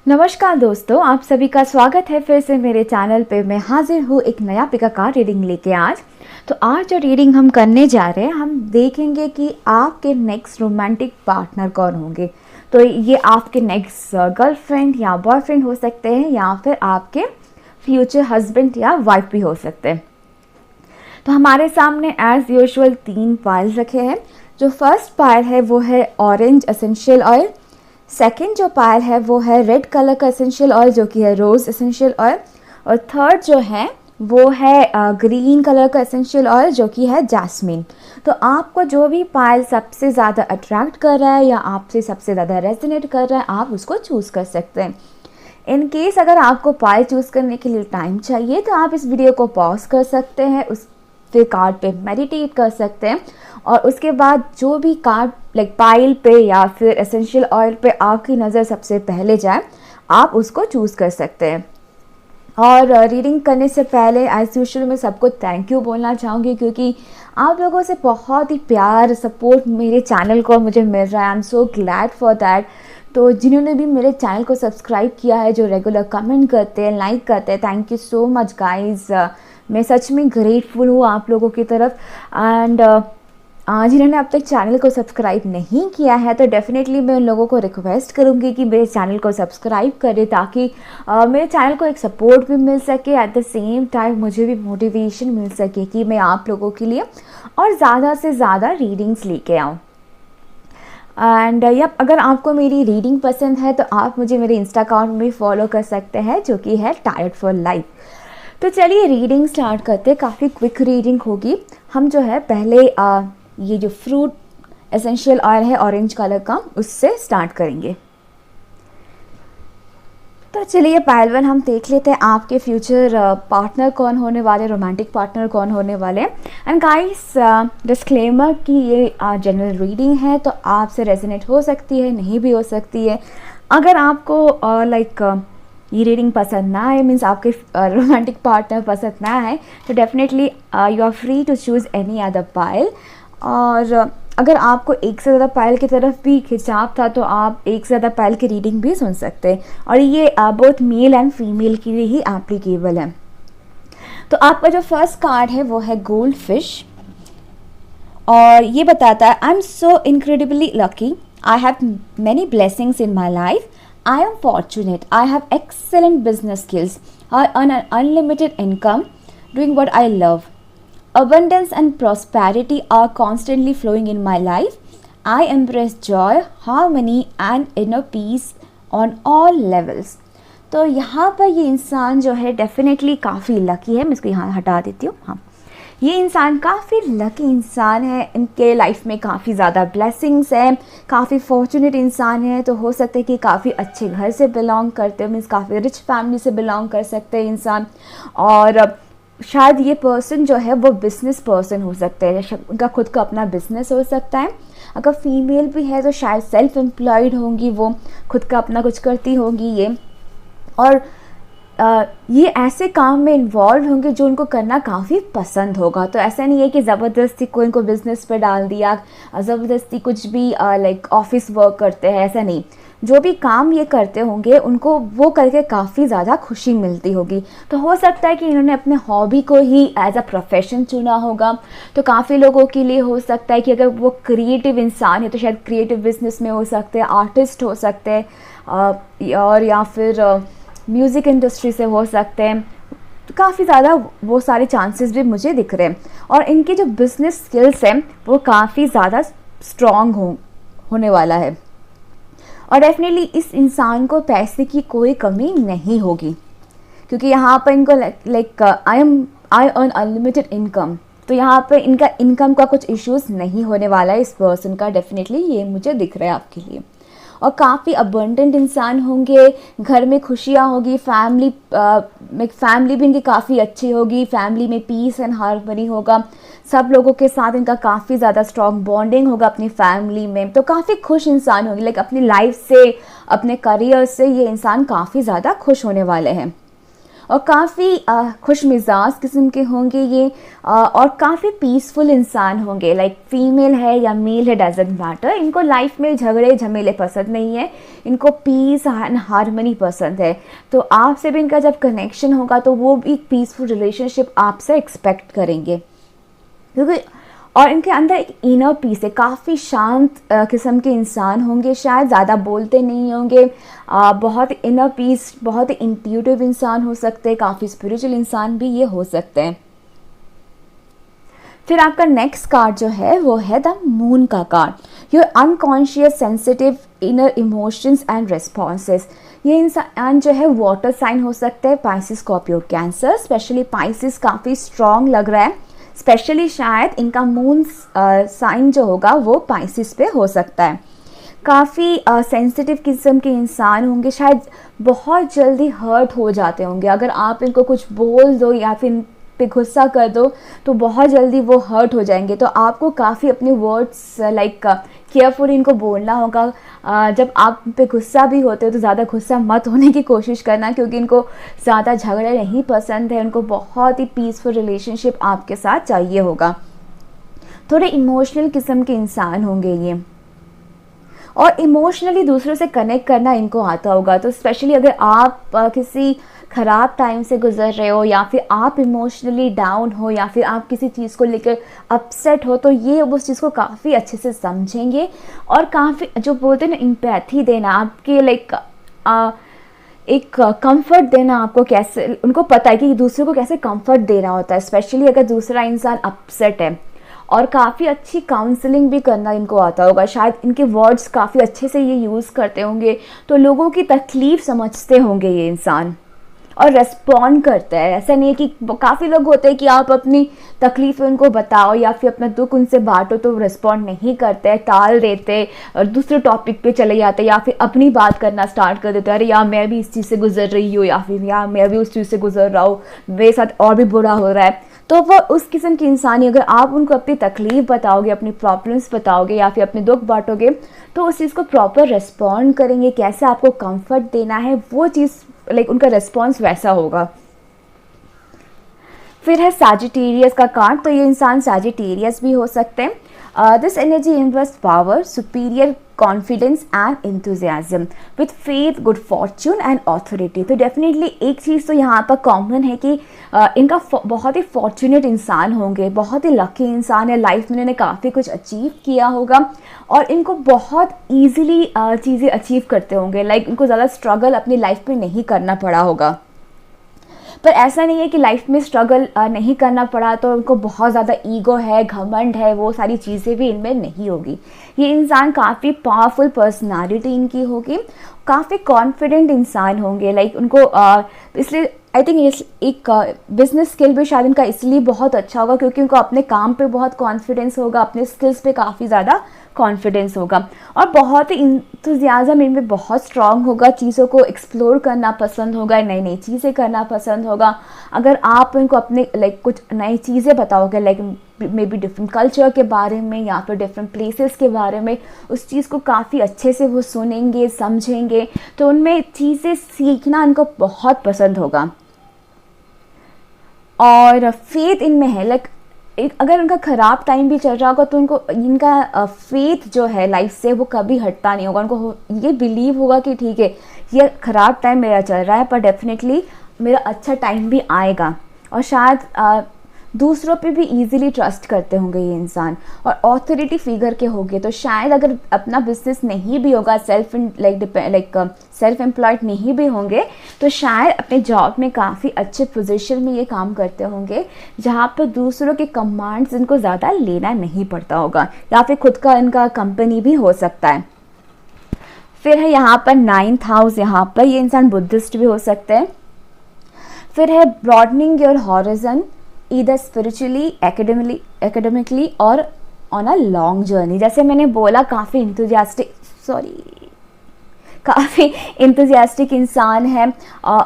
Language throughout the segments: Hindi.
नमस्कार दोस्तों, आप सभी का स्वागत है फिर से मेरे चैनल पे। मैं हाजिर हूँ एक नया पिकाकार रीडिंग लेके आज। तो आज जो रीडिंग हम करने जा रहे हैं, हम देखेंगे कि आपके नेक्स्ट रोमांटिक पार्टनर कौन होंगे। तो ये आपके नेक्स्ट गर्लफ्रेंड या बॉयफ्रेंड हो सकते हैं, या फिर आपके फ्यूचर हस्बैंड या वाइफ भी हो सकते हैं। तो हमारे सामने एज यूजुअल 3 पाइल रखे हैं। जो फर्स्ट पाइल है वो है ऑरेंज एसेंशियल ऑयल। सेकंड जो पायल है वो है रेड कलर का एसेंशियल ऑयल जो कि है रोज़ एसेंशियल ऑयल। और थर्ड जो है वो है ग्रीन कलर का एसेंशियल ऑयल जो कि है जैस्मिन। तो आपको जो भी पायल सबसे ज़्यादा अट्रैक्ट कर रहा है या आपसे सबसे ज़्यादा रेजोनेट कर रहा है, आप उसको चूज़ कर सकते हैं। इन केस अगर आपको पायल चूज़ करने के लिए टाइम चाहिए तो आप इस वीडियो को पॉज कर सकते हैं, उस फिर कार्ड पे मेडिटेट कर सकते हैं, और उसके बाद जो भी कार्ड पाइल पे या फिर एसेंशियल ऑयल पे आपकी नज़र सबसे पहले जाए, आप उसको चूज़ कर सकते हैं। और रीडिंग करने से पहले एज यूजुअल मैं सबको थैंक यू बोलना चाहूँगी, क्योंकि आप लोगों से बहुत ही प्यार सपोर्ट मेरे चैनल को मुझे मिल रहा है। I am so glad for that. तो जिन्होंने भी मेरे चैनल को सब्सक्राइब किया है, जो रेगुलर कमेंट करते हैं, लाइक करते हैं, thank you so much guys. मैं सच में ग्रेटफुल हूँ आप लोगों की तरफ। एंड जिन्होंने अब तक चैनल को सब्सक्राइब नहीं किया है तो डेफ़िनेटली मैं उन लोगों को रिक्वेस्ट करूँगी कि मेरे चैनल को सब्सक्राइब करें, ताकि मेरे चैनल को एक सपोर्ट भी मिल सके, एट द सेम टाइम मुझे भी मोटिवेशन मिल सके कि मैं आप लोगों के लिए और ज़्यादा से ज़्यादा रीडिंग्स लेके आऊँ। एंड अगर आपको मेरी रीडिंग पसंद है तो आप मुझे मेरे इंस्टा अकाउंट में फॉलो कर सकते हैं जो कि है टायर्ड फॉर लाइफ। तो चलिए रीडिंग स्टार्ट करते हैं। काफ़ी क्विक रीडिंग होगी। हम जो है पहले ये जो फ्रूट एसेंशियल ऑयल है ऑरेंज कलर का, उससे स्टार्ट करेंगे। तो चलिए पाइल 1 हम देख लेते हैं आपके फ्यूचर पार्टनर कौन होने वाले, रोमांटिक पार्टनर कौन होने वाले। एंड गाइस डिस्क्लेमर कि ये जनरल रीडिंग है, तो आपसे रेजोनेट हो सकती है, नहीं भी हो सकती है। अगर आपको ये रीडिंग पसंद ना आए, मीन्स आपके रोमांटिक पार्टनर पसंद ना आए, तो definitely you are free to choose any other pile. और अगर आपको एक से ज़्यादा पाइल की तरफ भी खिंचाव था तो आप एक से ज़्यादा पाइल की रीडिंग भी सुन सकते हैं, और ये बोथ मेल एंड फीमेल के लिए ही एप्लीकेबल है। तो आपका जो फर्स्ट कार्ड है वो है गोल्ड फिश, और ये बताता है I am so incredibly lucky, I have many blessings in my life, I am fortunate, I have excellent business skills, I earn an unlimited income doing what I love. Abundance and prosperity are constantly flowing in my life. I embrace joy, harmony and inner peace on all levels. तो यहाँ पर ये इंसान जो है डेफिनेटली काफ़ी लकी है। मैं इसको यहाँ हटा देती हूँ। हाँ, ये इंसान काफ़ी लकी इंसान है, इनके लाइफ में काफ़ी ज़्यादा ब्लेसिंग्स हैं, काफ़ी फॉर्चुनेट इंसान है। तो हो सकता है कि काफ़ी अच्छे घर से बिलोंग करते हो, मीन्स काफ़ी रिच फैमिली से बिलोंग कर सकते हैं इंसान। और शायद ये पर्सन जो है वो बिजनेस पर्सन हो सकता है, उनका खुद का अपना बिजनेस हो सकता है। अगर फीमेल भी है तो शायद सेल्फ एम्प्लॉयड होंगी, वो खुद का अपना कुछ करती होंगी ये। और ये ऐसे काम में इन्वॉल्व होंगे जो उनको करना काफ़ी पसंद होगा। तो ऐसा नहीं है कि ज़बरदस्ती को इनको बिज़नेस पे डाल दिया, ज़बरदस्ती कुछ भी ऑफिस वर्क करते हैं, ऐसा नहीं। जो भी काम ये करते होंगे उनको वो करके काफ़ी ज़्यादा खुशी मिलती होगी। तो हो सकता है कि इन्होंने अपने हॉबी को ही एज अ प्रोफेशन चुना होगा। तो काफ़ी लोगों के लिए हो सकता है कि अगर वो क्रिएटिव इंसान है तो शायद क्रिएटिव बिजनेस में हो सकते हैं, आर्टिस्ट हो सकते हैं, और या फिर म्यूज़िक इंडस्ट्री से हो सकते हैं। तो काफ़ी ज़्यादा वो सारे चांसेस भी मुझे दिख रहे हैं। और इनके जो बिज़नेस स्किल्स हैं वो काफ़ी ज़्यादा स्ट्रॉन्ग होने वाला है। और डेफिनेटली इस इंसान को पैसे की कोई कमी नहीं होगी, क्योंकि यहाँ पर इनको आई अर्न अनलिमिटेड इनकम। तो यहाँ पर इनका इनकम का कुछ इश्यूज़ नहीं होने वाला है इस पर्सन का, डेफिनेटली ये मुझे दिख रहा है आपके लिए। और काफ़ी अबंडेंट इंसान होंगे, घर में खुशियाँ होगी, फैमिली भी इनकी काफ़ी अच्छी होगी, फैमिली में पीस एंड हार्मनी होगा, सब लोगों के साथ इनका काफ़ी ज़्यादा स्ट्रॉन्ग बॉन्डिंग होगा अपनी फैमिली में। तो काफ़ी खुश इंसान होंगे, अपनी लाइफ से, अपने करियर से ये इंसान काफ़ी ज़्यादा खुश होने वाले हैं। और काफ़ी खुश मिजाज किस्म के होंगे ये, और काफ़ी पीसफुल इंसान होंगे। लाइक फीमेल है या मेल है डजेंट मैटर, इनको लाइफ में झगड़े झमेले पसंद नहीं है, इनको पीस एंड हारमनी पसंद है। तो आपसे भी इनका जब कनेक्शन होगा तो वो भी पीसफुल रिलेशनशिप आपसे एक्सपेक्ट करेंगे, क्योंकि और इनके अंदर एक इनर पीस है। काफ़ी शांत किस्म के इंसान होंगे, शायद ज़्यादा बोलते नहीं होंगे, बहुत इनर पीस, बहुत ही इंट्यूटिव इंसान हो सकते हैं, काफ़ी स्पिरिचुअल इंसान भी ये हो सकते हैं। फिर आपका नेक्स्ट कार्ड जो है वो है द मून का card. Your unconscious sensitive inner emotions and responses. ये इंसान जो है वाटर साइन हो सकते हैं, Pisces, Scorpio, cancer. Specially Pisces काफ़ी स्ट्रॉन्ग लग रहा है, स्पेशली शायद इनका मून साइन जो होगा वो पाइसिस पे हो सकता है। काफ़ी सेंसिटिव किस्म के इंसान होंगे, शायद बहुत जल्दी हर्ट हो जाते होंगे। अगर आप इनको कुछ बोल दो या फिर इन पे गुस्सा कर दो तो बहुत जल्दी वो हर्ट हो जाएंगे। तो आपको काफ़ी अपने वर्ड्स लाइक केयरफुल इनको बोलना होगा। जब आप पे गुस्सा भी होते हो तो ज़्यादा गुस्सा मत होने की कोशिश करना, क्योंकि इनको ज़्यादा झगड़े नहीं पसंद है, उनको बहुत ही पीसफुल रिलेशनशिप आपके साथ चाहिए होगा। थोड़े इमोशनल किस्म के इंसान होंगे ये, और इमोशनली दूसरों से कनेक्ट करना इनको आता होगा। तो स्पेशली अगर आप किसी ख़राब टाइम से गुजर रहे हो, या फिर आप इमोशनली डाउन हो, या फिर आप किसी चीज़ को लेकर अपसेट हो, तो ये उस चीज़ को काफ़ी अच्छे से समझेंगे और काफ़ी जो बोलते हैं ना एम्पैथी देना, आपके लाइक एक कंफर्ट देना आपको, कैसे उनको पता है कि दूसरे को कैसे कंफर्ट देना होता है, स्पेशली अगर दूसरा इंसान अपसेट है। और काफ़ी अच्छी काउंसलिंग भी करना इनको आता होगा। शायद इनके वर्ड्स काफ़ी अच्छे से ये यूज़ करते होंगे, तो लोगों की तकलीफ़ समझते होंगे ये इंसान और रेस्पॉन्ड करता है। ऐसा नहीं है कि काफ़ी लोग होते हैं कि आप अपनी तकलीफ़ें उनको बताओ या फिर अपना दुख उनसे बांटो तो रेस्पॉन्ड नहीं करते, टाल देते और दूसरे टॉपिक पे चले जाते, या फिर अपनी बात करना स्टार्ट कर देते, अरे यार मैं भी इस चीज़ से गुजर रही हूँ, या फिर यार मैं भी उस चीज़ से गुजर रहा हूँ, मेरे साथ और भी बुरा हो रहा है। तो वो उस किस्म की इंसानी, अगर आप उनको अपनी तकलीफ़ बताओगे, अपनी प्रॉब्लम्स बताओगे या फिर अपने दुख बांटोगे, तो उस चीज़ को प्रॉपर रेस्पॉन्ड करेंगे। कैसे आपको कंफर्ट देना है वो चीज़ लाइक उनका रिस्पॉन्स वैसा होगा। फिर है सैजिटेरियस का कार्ड। तो ये इंसान सैजिटेरियस भी हो सकते हैं। This energy invest power, superior confidence and enthusiasm with faith, good Fortune and authority. तो डेफिनेटली एक चीज़ तो यहाँ पर कॉमन है कि इनका बहुत ही फॉर्चुनेट इंसान होंगे, बहुत ही लकी इंसान है, लाइफ में इन्होंने काफ़ी कुछ अचीव किया होगा और इनको बहुत ईजिली चीज़ें अचीव करते होंगे। लाइक इनको ज़्यादा स्ट्रगल अपनी लाइफ में नहीं करना पड़ा होगा। पर ऐसा नहीं है कि लाइफ में स्ट्रगल नहीं करना पड़ा तो उनको बहुत ज़्यादा ईगो है, घमंड है, वो सारी चीज़ें भी इनमें नहीं होगी। ये इंसान काफ़ी पावरफुल पर्सनालिटी इनकी होगी, काफ़ी कॉन्फिडेंट इंसान होंगे। लाइक उनको इसलिए आई थिंक एक बिजनेस स्किल भी शायद इनका इसलिए बहुत अच्छा होगा क्योंकि उनको अपने काम पे बहुत कॉन्फिडेंस होगा, अपने स्किल्स पे काफ़ी ज़्यादा कॉन्फिडेंस होगा और बहुत ही इंतज़ाज़म इनमें बहुत स्ट्रांग होगा। चीज़ों को एक्सप्लोर करना पसंद होगा, नई नई चीज़ें करना पसंद होगा। अगर आप इनको अपने लाइक कुछ नई चीज़ें बताओगे, like may be different culture के बारे में या फिर डिफरेंट प्लेसेस के बारे में, उस चीज़ को काफ़ी अच्छे से वो सुनेंगे, समझेंगे, तो उनमें चीज़ें सीखना इनको बहुत पसंद होगा। और फेथ इनमें है, लाइक अगर उनका ख़राब टाइम भी चल रहा होगा तो उनको इनका फेथ जो है लाइफ से वो कभी हटता नहीं होगा। उनको ये बिलीव होगा कि ठीक है ये ख़राब टाइम मेरा चल रहा है पर डेफिनेटली मेरा अच्छा टाइम भी आएगा। और शायद दूसरों पे भी इजीली ट्रस्ट करते होंगे ये इंसान और ऑथोरिटी फिगर के होंगे। तो शायद अगर अपना बिजनेस नहीं भी होगा, सेल्फ एम्प्लॉयड नहीं भी होंगे, तो शायद अपने जॉब में काफ़ी अच्छे पोजीशन में ये काम करते होंगे जहाँ पर दूसरों के कमांड्स इनको ज़्यादा लेना नहीं पड़ता होगा, या फिर खुद का इनका कंपनी भी हो सकता है। फिर है यहाँ पर 9th हाउस, यहाँ पर ये इंसान बुद्धिस्ट भी हो सकते हैं। फिर है broadening your horizon either spiritually, academically और ऑन अ लॉन्ग जर्नी। जैसे मैंने बोला काफ़ी इंतुजियास्टिक इंसान है।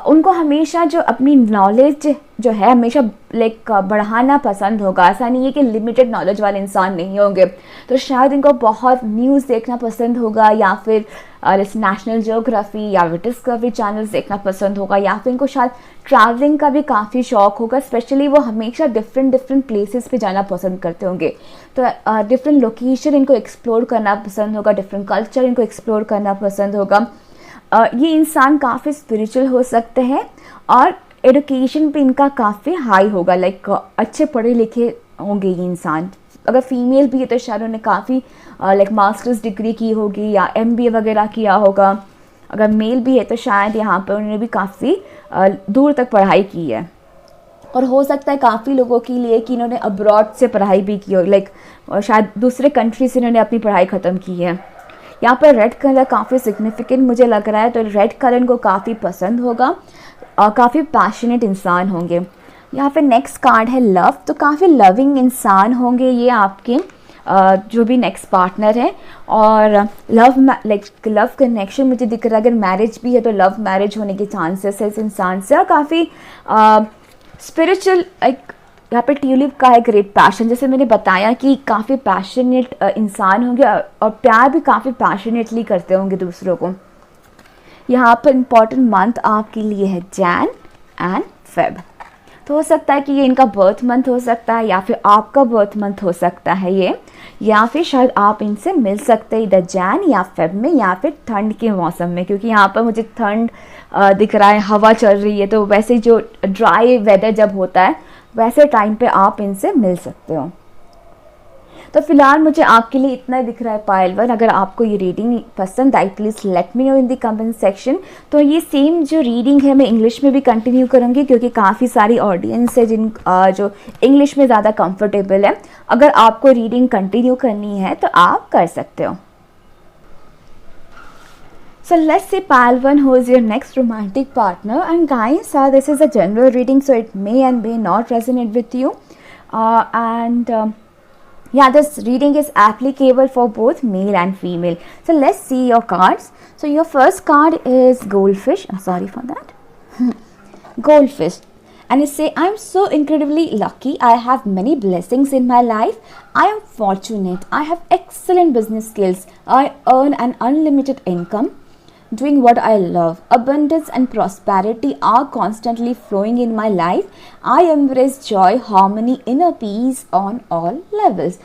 उनको हमेशा जो अपनी नॉलेज जो है हमेशा लाइक बढ़ाना पसंद होगा। ऐसा नहीं है कि लिमिटेड नॉलेज वाले इंसान नहीं होंगे। तो शायद इनको बहुत न्यूज़ देखना पसंद होगा या फिर जैसे नेशनल ज्योग्राफी या फिर डिस्कवरी चैनल्स देखना पसंद होगा, या फिर इनको शायद ट्रैवलिंग का भी काफ़ी शौक होगा। स्पेशली वो हमेशा डिफरेंट डिफरेंट प्लेसेस पे जाना पसंद करते होंगे, तो डिफरेंट लोकेशन इनको एक्सप्लोर करना पसंद होगा, डिफरेंट कल्चर इनको एक्सप्लोर करना पसंद होगा। ये इंसान काफ़ी स्पिरिचुअल हो सकते हैं और एडुकेशन पे इनका काफ़ी हाई होगा, लाइक अच्छे पढ़े लिखे होंगे ये इंसान। अगर फीमेल भी है तो शायद उन्होंने काफ़ी लाइक मास्टर्स डिग्री की होगी या एमबीए वगैरह किया होगा। अगर मेल भी है तो शायद यहाँ पर उन्होंने भी काफ़ी दूर तक पढ़ाई की है, और हो सकता है काफ़ी लोगों के लिए कि इन्होंने अब्रॉड से पढ़ाई भी की हो, लाइक शायद दूसरे कंट्री से इन्होंने अपनी पढ़ाई ख़त्म की है। यहाँ पर रेड कलर काफ़ी सिग्निफिकेंट मुझे लग रहा है, तो रेड कलर इनको काफ़ी पसंद होगा और काफ़ी पैशनेट इंसान होंगे। यहाँ पे नेक्स्ट कार्ड है लव, तो काफ़ी लविंग इंसान होंगे ये आपके जो भी नेक्स्ट पार्टनर है। और लव कनेक्शन मुझे दिख रहा है, अगर मैरिज भी है तो लव मैरिज होने के चांसेस है इस इंसान से। और काफ़ी स्पिरिचुअल, एक यहाँ पे ट्यूलिप का है ग्रेट पैशन, जैसे मैंने बताया कि काफ़ी पैशनेट इंसान होंगे और प्यार भी काफ़ी पैशनेटली करते होंगे दूसरों को। यहाँ पर इम्पॉर्टेंट मंथ आपके लिए है जैन एंड फेब, तो हो सकता है कि ये इनका बर्थ मंथ हो सकता है या फिर आपका बर्थ मंथ हो सकता है ये, या फिर शायद आप इनसे मिल सकते हैं इधर जैन या फेब में या फिर ठंड के मौसम में, क्योंकि यहाँ पर मुझे ठंड दिख रहा है, हवा चल रही है, तो वैसे जो ड्राई वेदर जब होता है वैसे टाइम पे आप इनसे मिल सकते हो। तो फिलहाल मुझे आपके लिए इतना ही दिख रहा है पायल वन। अगर आपको ये रीडिंग पसंद आई please let me know in the comment section. तो ये सेम जो रीडिंग है मैं इंग्लिश में भी कंटिन्यू करूँगी, क्योंकि काफ़ी सारी ऑडियंस है जिन जो इंग्लिश में ज़्यादा कंफर्टेबल है। अगर आपको रीडिंग कंटिन्यू करनी है तो आप कर सकते हो। So let's say pile one, who is your next romantic partner, and guys, this is a general reading, so it may and may not resonate with you, yeah, this reading is applicable for both male and female. So let's see your cards. So your first card is goldfish. Sorry for that. Goldfish. And it say, I'm so incredibly lucky. I have many blessings in my life. I am fortunate. I have excellent business skills. I earn an unlimited income doing what I love. Abundance and prosperity are constantly flowing in my life. I embrace joy, harmony, inner peace on all levels.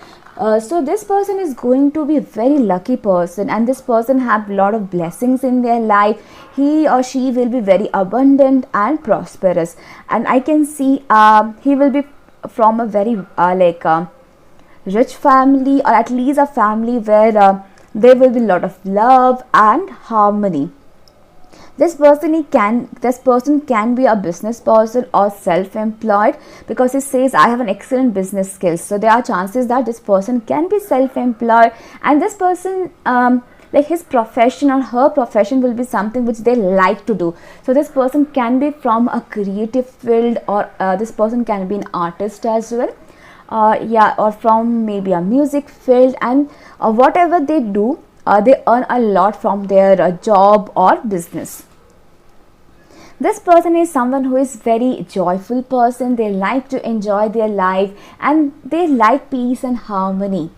So this person is going to be a very lucky person, and this person have a lot of blessings in their life. He or she will be very abundant and prosperous, and I can see he will be from a very rich family, or at least a family where there will be a lot of love and harmony. This person can be a business person or self-employed, because it says I have an excellent business skills. So there are chances that this person can be self-employed, and this person like his profession or her profession will be something which they like to do. So this person can be from a creative field, or this person can be an artist as well. Or from maybe a music field, and whatever they do, they earn a lot from their job or business. This person is someone who is very joyful person. They like to enjoy their life, and they like peace and harmony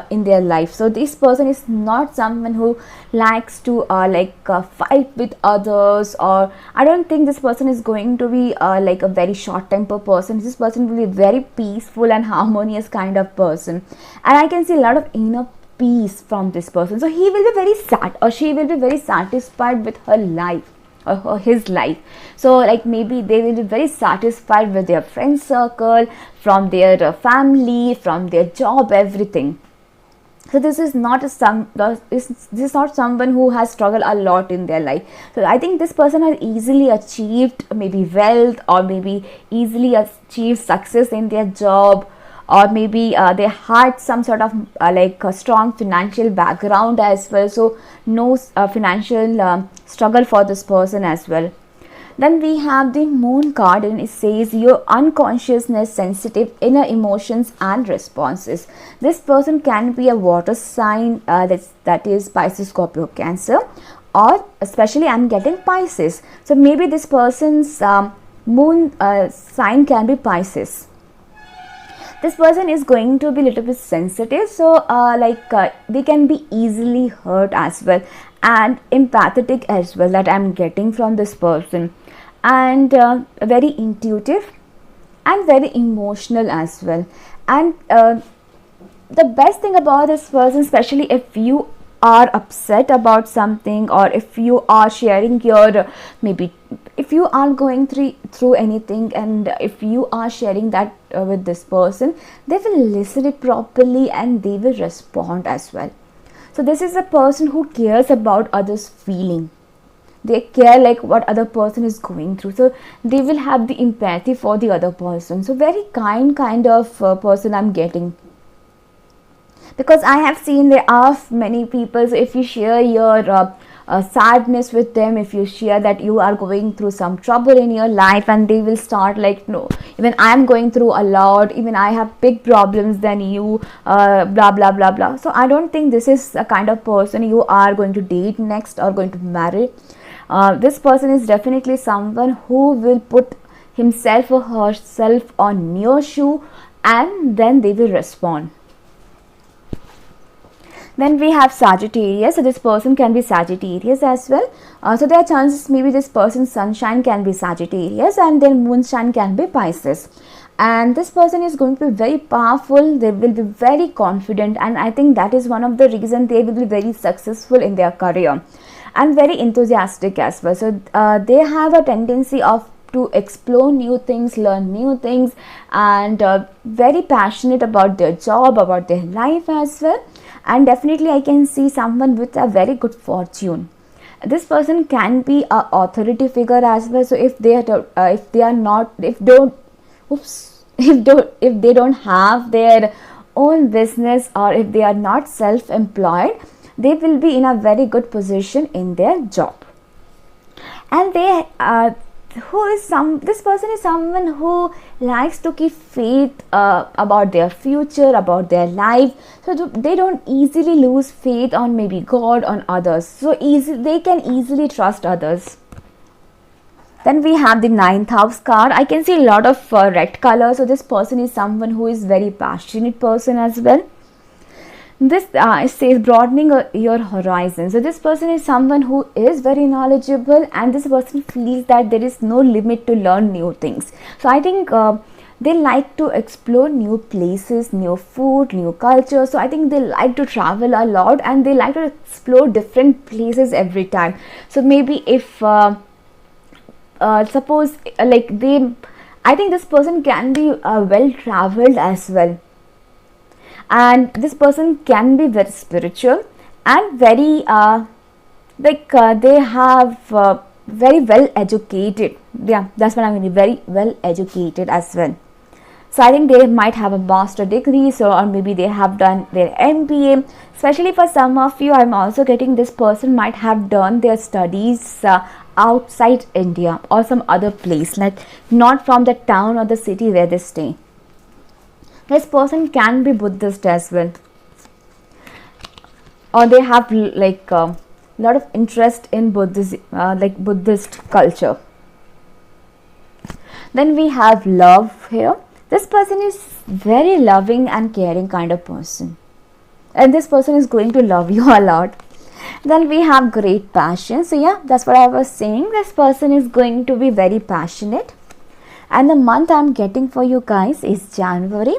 in their life. So this person is not someone who likes to fight with others, or I don't think this person is going to be like a very short temper person. This person will be very peaceful and harmonious kind of person, and I can see a lot of inner peace from this person. So he will be very sad, or she will be very satisfied with her life or his life. So like maybe they will be very satisfied with their friend circle, from their family, from their job, everything. So this is not this is not someone who has struggled a lot in their life. So I think this person has easily achieved maybe wealth, or maybe easily achieved success in their job, or maybe they had some sort of like a strong financial background as well. So no financial struggle for this person as well. Then we have the moon card, and it says your unconsciousness, sensitive inner emotions and responses. This person can be a water sign, that is Pisces, Scorpio, Cancer, or especially I'm getting Pisces. So maybe this person's moon sign can be Pisces. This person is going to be a little bit sensitive, so they can be easily hurt as well. and empathetic as well that I'm getting from this person, and very intuitive and very emotional as well. And the best thing about this person, especially if you are upset about something, or if you are sharing your maybe if you are going through anything, and if you are sharing that with this person, they will listen it properly and they will respond as well. So this is a person who cares about others feeling. They care like what other person is going through, so they will have the empathy for the other person. So very kind of person I'm getting, because I have seen there are many people. So if you share your sadness with them, if you share that you are going through some trouble in your life, and they will start like, no, even I am going through a lot, even I have big problems than you, blah blah blah blah. So I don't think this is a kind of person you are going to date next or going to marry. This person is definitely someone who will put himself or herself on your shoe, and then they will respond. Then we have Sagittarius. So this person can be Sagittarius as well. So there are chances maybe this person's sunshine can be Sagittarius, and then moonshine can be Pisces. And this person is going to be very powerful. They will be very confident, and I think that is one of the reasons they will be very successful in their career, and very enthusiastic as well. So they have a tendency of to explore new things, learn new things, and very passionate about their job, about their life as well. And definitely I can see someone with a very good fortune. This person can be a authority figure as well. So if they don't have their own business, or if they are not self-employed, they will be in a very good position in their job. And this person is someone who likes to keep faith about their future, about their life. So they don't easily lose faith on maybe God, on others. So they can easily trust others. Then we have the 9th house card. I can see a lot of red color. So this person is someone who is very passionate person as well. This it says broadening your horizon. So this person is someone who is very knowledgeable, and this person feels that there is no limit to learn new things. So I think they like to explore new places, new food, new culture. So I think they like to travel a lot, and they like to explore different places every time. So maybe if suppose I think this person can be well traveled as well. And this person can be very spiritual and very they have very well educated. Yeah, that's what I mean, very well educated as well. So I think they might have a master degree, or maybe they have done their MBA. Especially for some of you, I'm also getting this person might have done their studies outside India or some other place, like not from the town or the city where they stay. This person can be Buddhist as well, or they have like a lot of interest in Buddhism, like Buddhist culture. Then we have love here. This person is very loving and caring kind of person, and this person is going to love you a lot. Then we have great passion. So yeah, that's what I was saying. This person is going to be very passionate, and the month I'm getting for you guys is January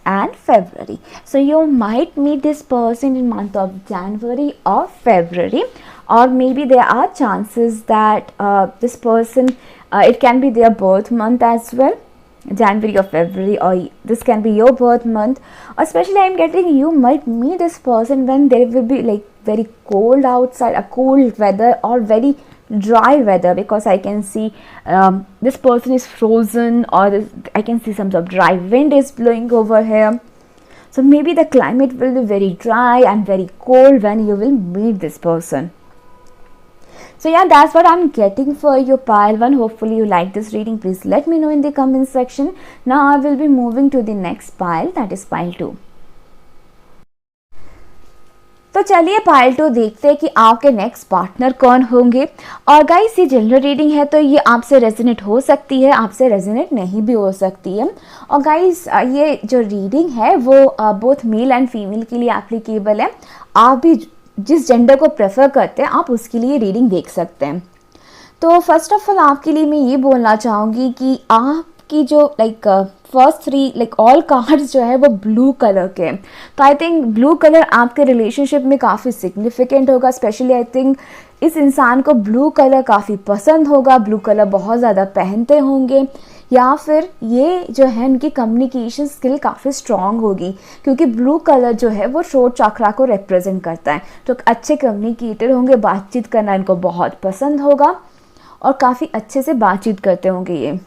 and February. So you might meet this person in month of January or February, or maybe there are chances that this person it can be their birth month as well, January or February, or this can be your birth month. Or especially I'm getting you might meet this person when there will be like very cold outside, a cold weather, or very dry weather, because I can see this person is frozen, or I can see some sort of dry wind is blowing over here. So maybe the climate will be very dry and very cold when you will meet this person. So yeah, that's what I'm getting for your pile 1. Hopefully you like this reading. Please let me know in the comment section. Now I will be moving to the next pile, that is pile 2. तो चलिए पाइल 2 देखते हैं कि आपके नेक्स्ट पार्टनर कौन होंगे. और गाइस, ये जनरल रीडिंग है, तो ये आपसे रेजोनेट हो सकती है, आपसे रेजोनेट नहीं भी हो सकती है. और गाइस, ये जो रीडिंग है वो बोथ मेल एंड फीमेल के लिए एप्लीकेबल है. आप भी जिस जेंडर को प्रेफर करते हैं आप उसके लिए रीडिंग देख सकते हैं। तो फर्स्ट ऑफ ऑल आपके लिए मैं ये बोलना चाहूँगी कि आपकी जो फर्स्ट 3 ऑल कार्ड्स जो है वो ब्लू कलर के हैं। तो आई थिंक ब्लू कलर आपके रिलेशनशिप में काफ़ी सिग्निफिकेंट होगा। स्पेशली आई थिंक इस इंसान को ब्लू कलर काफ़ी पसंद होगा, ब्लू कलर बहुत ज़्यादा पहनते होंगे, या फिर ये जो है उनकी कम्युनिकेशन स्किल काफ़ी स्ट्रॉन्ग होगी, क्योंकि ब्लू कलर जो है वो थ्रोट चक्रा को रिप्रेजेंट करता है। तो अच्छे कम्युनिकेटर होंगे, बातचीत करना इनको बहुत पसंद होगा और काफ़ी अच्छे से बातचीत करते होंगे ये।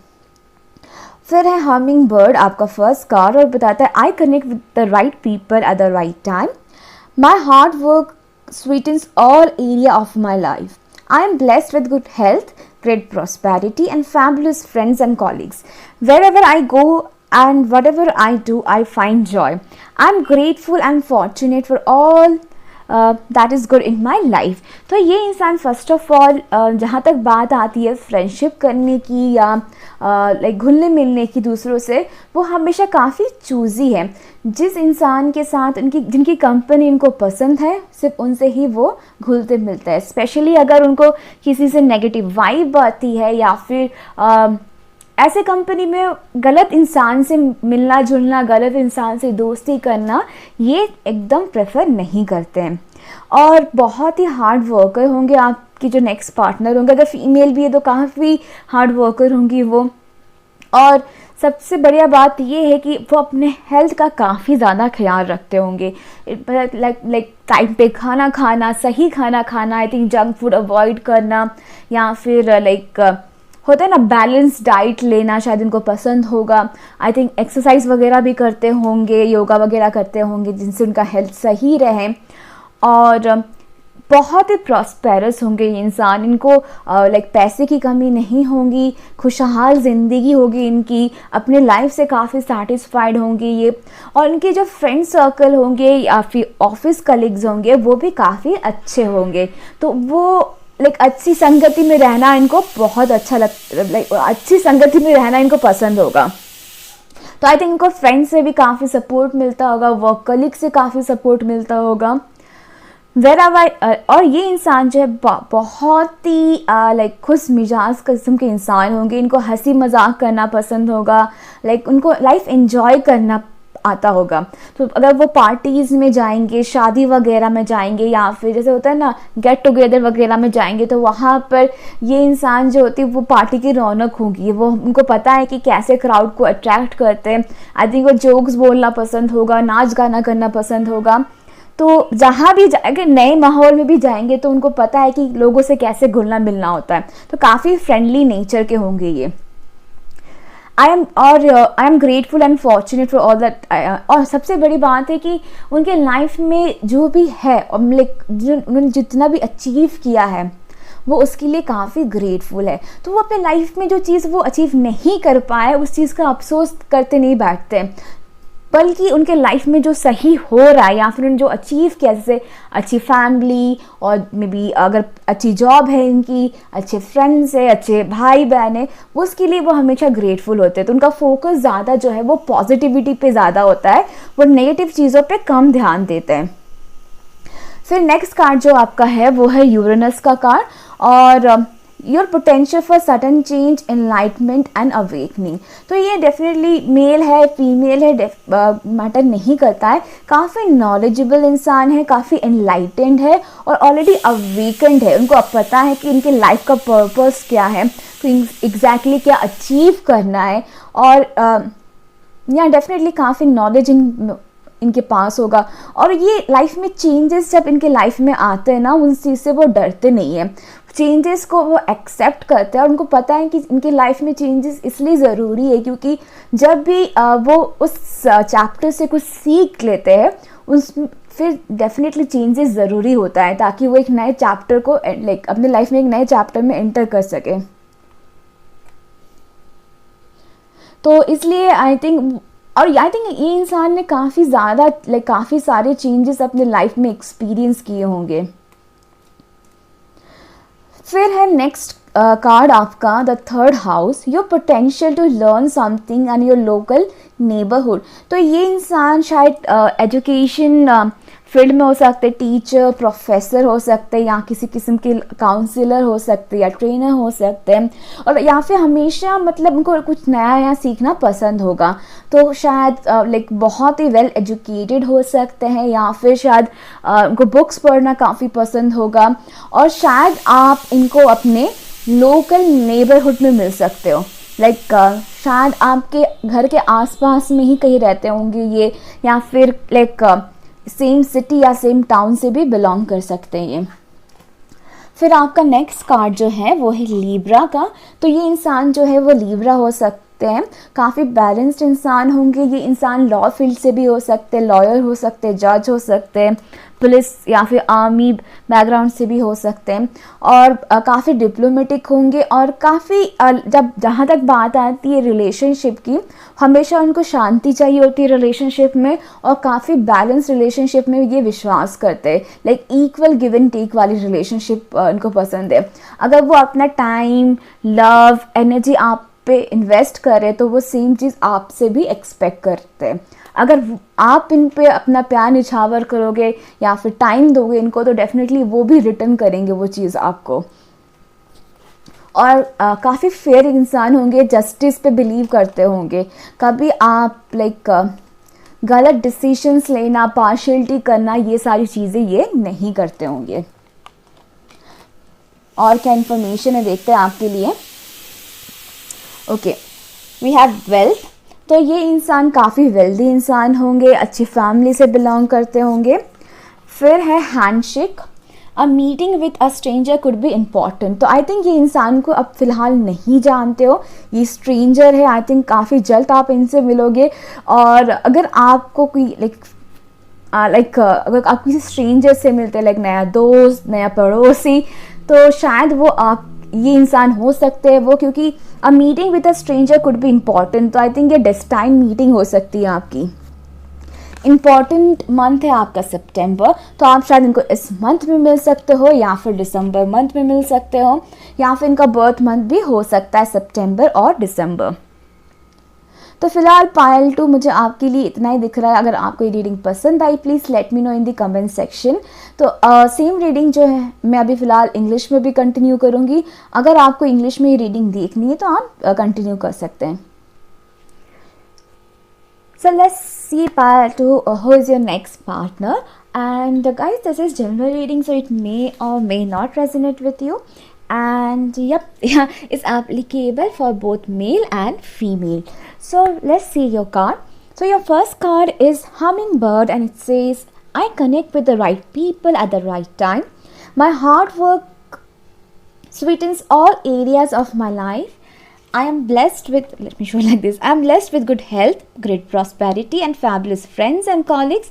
फिर है हमिंग बर्ड आपका फर्स्ट कार्ड और बताता है I connect with the right people at the right time, my hard work sweetens all area of my life. I am blessed with good health, great prosperity and fabulous friends and colleagues. Wherever I go and whatever I do, I find joy. I am grateful and fortunate for all that is good in my life. तो ये इंसान फर्स्ट ऑफ ऑल जहाँ तक बात आती है फ्रेंडशिप करने की या घुलने मिलने की दूसरों से, वो हमेशा काफ़ी चूज़ी है। जिस इंसान के साथ जिनकी कंपनी इनको पसंद है सिर्फ उनसे ही वो घुलते मिलते हैं। स्पेशली अगर उनको किसी से नेगेटिव वाइब आती है या फिर ऐसे कंपनी में गलत इंसान से मिलना जुलना, गलत इंसान से दोस्ती करना, ये एकदम प्रेफर नहीं करते हैं। और बहुत ही हार्ड वर्कर होंगे आपकी जो नेक्स्ट पार्टनर होंगे। अगर फीमेल भी है तो काफ़ी हार्ड वर्कर होंगी वो। और सबसे बढ़िया बात ये है कि वो अपने हेल्थ का काफ़ी ज़्यादा ख्याल रखते होंगे। लाइक टाइम पे खाना खाना, सही खाना खाना, I think junk food avoid करना, या फिर होता है ना बैलेंस डाइट लेना, शायद इनको पसंद होगा। आई थिंक एक्सरसाइज वगैरह भी करते होंगे, योगा वगैरह करते होंगे, जिनसे उनका हेल्थ सही रहे। और बहुत ही प्रॉस्पेरस होंगे ये इंसान। इनको पैसे की कमी नहीं होगी, खुशहाल ज़िंदगी होगी इनकी, अपने लाइफ से काफ़ी सेटिस्फाइड होंगे ये। और इनके जो फ्रेंड सर्कल होंगे या फिर ऑफिस कलीग्स होंगे वो भी काफ़ी अच्छे होंगे। तो वो अच्छी संगति में रहना इनको बहुत अच्छा अच्छी संगति में रहना इनको पसंद होगा। तो आई थिंक इनको फ्रेंड से भी काफ़ी सपोर्ट मिलता होगा, वर्क कलीग से काफ़ी सपोर्ट मिलता होगा। और ये इंसान जो है बहुत ही खुश मिजाज किस्म के इंसान होंगे। इनको हंसी मजाक करना पसंद होगा, उनको लाइफ एंजॉय करना आता होगा। तो अगर वो पार्टीज़ में जाएंगे, शादी वगैरह में जाएंगे, या फिर जैसे होता है ना गेट टुगेदर वगैरह में जाएंगे, तो वहाँ पर ये इंसान जो होती है वो पार्टी की रौनक होगी। वो उनको पता है कि कैसे क्राउड को अट्रैक्ट करते हैं। आई थिंक वो जोक्स बोलना पसंद होगा, नाच गाना करना पसंद होगा। तो जहाँ भी जाएंगे, नए माहौल में भी जाएंगे, तो उनको पता है कि लोगों से कैसे घुलना मिलना होता है। तो काफ़ी फ्रेंडली नेचर के होंगे ये। I am grateful and fortunate for all that. और सबसे बड़ी बात है कि उनके लाइफ में जो भी है, उन्होंने जितना भी अचीव किया है वो उसके लिए काफ़ी ग्रेटफुल है। तो वो अपने लाइफ में जो चीज़ वो अचीव नहीं कर पाए उस चीज़ का अफसोस करते नहीं बैठते, बल्कि उनके लाइफ में जो सही हो रहा है या फिर उन्होंने जो अचीव किया, जैसे अच्छी फैमिली और मे बी अगर अच्छी जॉब है इनकी, अच्छे फ्रेंड्स है, अच्छे भाई बहन है, वो उसके लिए वो हमेशा ग्रेटफुल होते हैं। तो उनका फोकस ज़्यादा जो है वो पॉजिटिविटी पे ज़्यादा होता है, वो नेगेटिव चीज़ों पे कम ध्यान देते हैं। फिर नेक्स्ट कार्ड जो आपका है वो है यूरेनस का कार्ड। और your potential for sudden change, enlightenment and awakening. तो ये डेफिनेटली मेल है फीमेल है मैटर नहीं करता है। काफ़ी नॉलेजेबल इंसान है, काफ़ी एनलाइटेंड है और ऑलरेडी अवेकेंड है। उनको अब पता है कि इनके लाइफ का पर्पस क्या है, तो एग्जैक्टली क्या अचीव करना है। और यहाँ डेफिनेटली काफ़ी नॉलेज इनके पास होगा। और ये लाइफ में चेंजेस जब इनके लाइफ में आते हैं ना, उन चीज़ से वो डरते नहीं है, चेंजेस को वो एक्सेप्ट करते हैं। और उनको पता है कि इनके लाइफ में चेंजेस इसलिए ज़रूरी है क्योंकि जब भी वो उस चैप्टर से कुछ सीख लेते हैं उस फिर डेफिनेटली चेंजेस ज़रूरी होता है, ताकि वो एक नए चैप्टर को अपने लाइफ में एक नए चैप्टर में एंटर कर सके। तो इसलिए आई थिंक ये इंसान ने काफ़ी ज़्यादा काफ़ी सारे चेंजेस अपने लाइफ में एक्सपीरियंस किए होंगे। फिर है नेक्स्ट कार्ड आपका the third house, your potential to learn something and your local neighbourhood. तो ये इंसान शायद एजुकेशन फील्ड में हो सकते, टीचर, प्रोफेसर हो सकते हैं, या किसी किस्म के काउंसलर हो सकते हैं, या ट्रेनर हो सकते हैं, और या फिर हमेशा मतलब उनको कुछ नया नया सीखना पसंद होगा। तो शायद लाइक बहुत ही वेल एजुकेटेड हो सकते हैं, या फिर शायद उनको बुक्स पढ़ना काफ़ी पसंद होगा, और शायद आप इनको अपने लोकल नेबरहुड में मिल सकते हो। लाइक शायद आपके घर के आसपास में ही कहीं रहते होंगे ये, या फिर लाइक सेम सिटी या सेम टाउन से भी बिलोंग कर सकते हैं ये। फिर आपका नेक्स्ट कार्ड जो है वो है लीब्रा का। तो ये इंसान जो है वो लीब्रा हो सकते हैं, काफ़ी बैलेंस्ड इंसान होंगे। ये इंसान लॉ फील्ड से भी हो सकते हैं, लॉयर हो सकते हैं, जज हो सकते हैं, पुलिस या फिर आर्मी बैकग्राउंड से भी हो सकते हैं, और काफ़ी डिप्लोमेटिक होंगे, और काफ़ी जब जहाँ तक बात आती है रिलेशनशिप की, हमेशा उनको शांति चाहिए होती है रिलेशनशिप में, और काफ़ी बैलेंस रिलेशनशिप में ये विश्वास करते हैं। Like equal give and take वाली रिलेशनशिप उनको पसंद है। अगर वो अपना टाइम, लव, एनर्जी आप पे इन्वेस्ट करें तो वो सेम चीज़ आपसे भी एक्सपेक्ट करते हैं। अगर आप इन पे अपना प्यार निछावर करोगे या फिर टाइम दोगे इनको, तो डेफिनेटली वो भी रिटर्न करेंगे वो चीज़ आपको। और काफ़ी फेयर इंसान होंगे, जस्टिस पे बिलीव करते होंगे। कभी आप लाइक गलत डिसीजंस लेना, पार्शियलिटी करना, ये सारी चीज़ें ये नहीं करते होंगे। और क्या इन्फॉर्मेशन है देखते हैं आपके लिए। Okay, we have wealth. तो ये इंसान काफ़ी वेल्दी इंसान होंगे, अच्छी फैमिली से बिलोंग करते होंगे। फिर है handshake. A meeting with a stranger could be important. तो आई थिंक ये इंसान को अब फ़िलहाल नहीं जानते हो, ये स्ट्रेंजर है। आई थिंक काफ़ी जल्द आप इनसे मिलोगे, और अगर आपको कोई अगर आप किसी स्ट्रेंजर से मिलते हैं, लाइक नया दोस्त, नया पड़ोसी, तो शायद वो आप ये इंसान हो सकते हैं वो, क्योंकि a meeting with a stranger could be important. तो आई थिंक ये डेस्टाइन मीटिंग हो सकती है आपकी। इम्पॉर्टेंट मंथ है आपका सितंबर, तो आप शायद इनको इस मंथ में मिल सकते हो, या फिर दिसंबर मंथ में मिल सकते हो, या फिर इनका बर्थ मंथ भी हो सकता है सितंबर और दिसंबर। तो फिलहाल पायल 2 मुझे आपके लिए इतना ही दिख रहा है। अगर आपको ये रीडिंग पसंद आई, please let me know in the comment section. तो सेम रीडिंग जो है मैं अभी फ़िलहाल इंग्लिश में भी कंटिन्यू करूँगी। अगर आपको इंग्लिश में ये रीडिंग देखनी है तो आप कंटिन्यू कर सकते हैं। So let's see part 2, who is your next partner. And guys, this is general reading, so it may or may not resonate with you. And yep, yeah, it's applicable for both male and female. So let's see your card. So your first card is Hummingbird, and it says, I connect with the right people at the right time. My hard work sweetens all areas of my life. I am blessed with, let me show like this, I am blessed with good health, great prosperity, and fabulous friends and colleagues.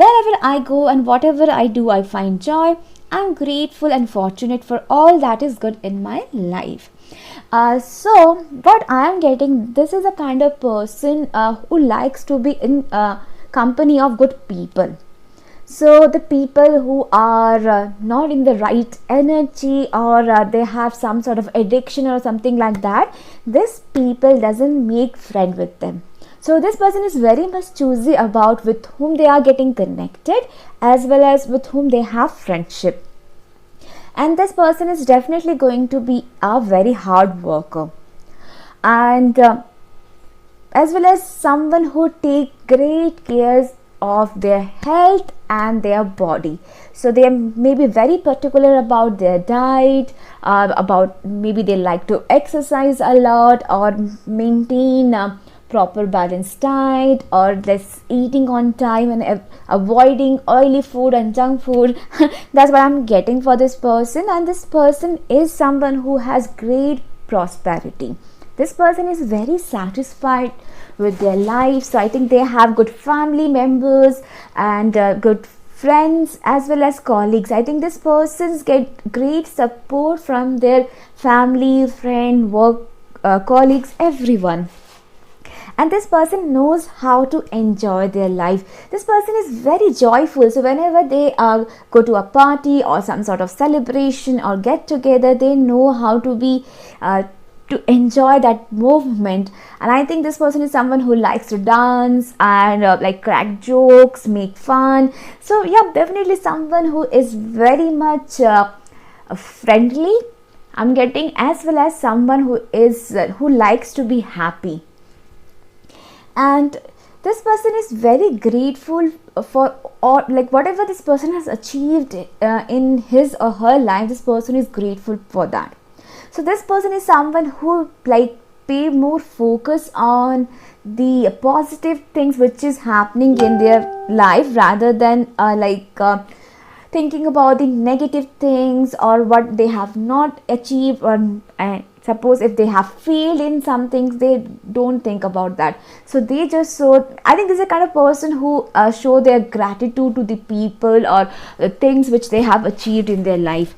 Wherever I go and whatever I do, I find joy. I am grateful and fortunate for all that is good in my life. So what I am getting, this is a kind of person who likes to be in company of good people. So the people who are not in the right energy, or they have some sort of addiction or something like that, this people doesn't make friend with them. So this person is very much choosy about with whom they are getting connected, as well as with whom they have friendship. And this person is definitely going to be a very hard worker, and as well as someone who take great care of their health and their body. So they may be very particular about their diet, about maybe they like to exercise a lot, or maintain a proper balanced diet, or less eating on time, and avoiding oily food and junk food. That's what I'm getting for this person. And this person is someone who has great prosperity. This person is very satisfied with their life. So I think they have good family members and good friends as well as colleagues. I think this persons get great support from their family, friend, work, colleagues, everyone. And this person knows how to enjoy their life. This person is very joyful. So whenever they go to a party or some sort of celebration or get together, they know how to be to enjoy that movement. And I think this person is someone who likes to dance and like crack jokes, make fun. So yeah, definitely someone who is very much friendly, I'm getting, as well as someone who is who likes to be happy. And this person is very grateful for, or like whatever this person has achieved in his or her life, this person is grateful for that. So this person is someone who like pay more focus on the positive things which is happening in their life, rather than thinking about the negative things or what they have not achieved, or suppose if they have failed in some things, they don't think about that. So they just I think this is a kind of person who show their gratitude to the people or things which they have achieved in their life.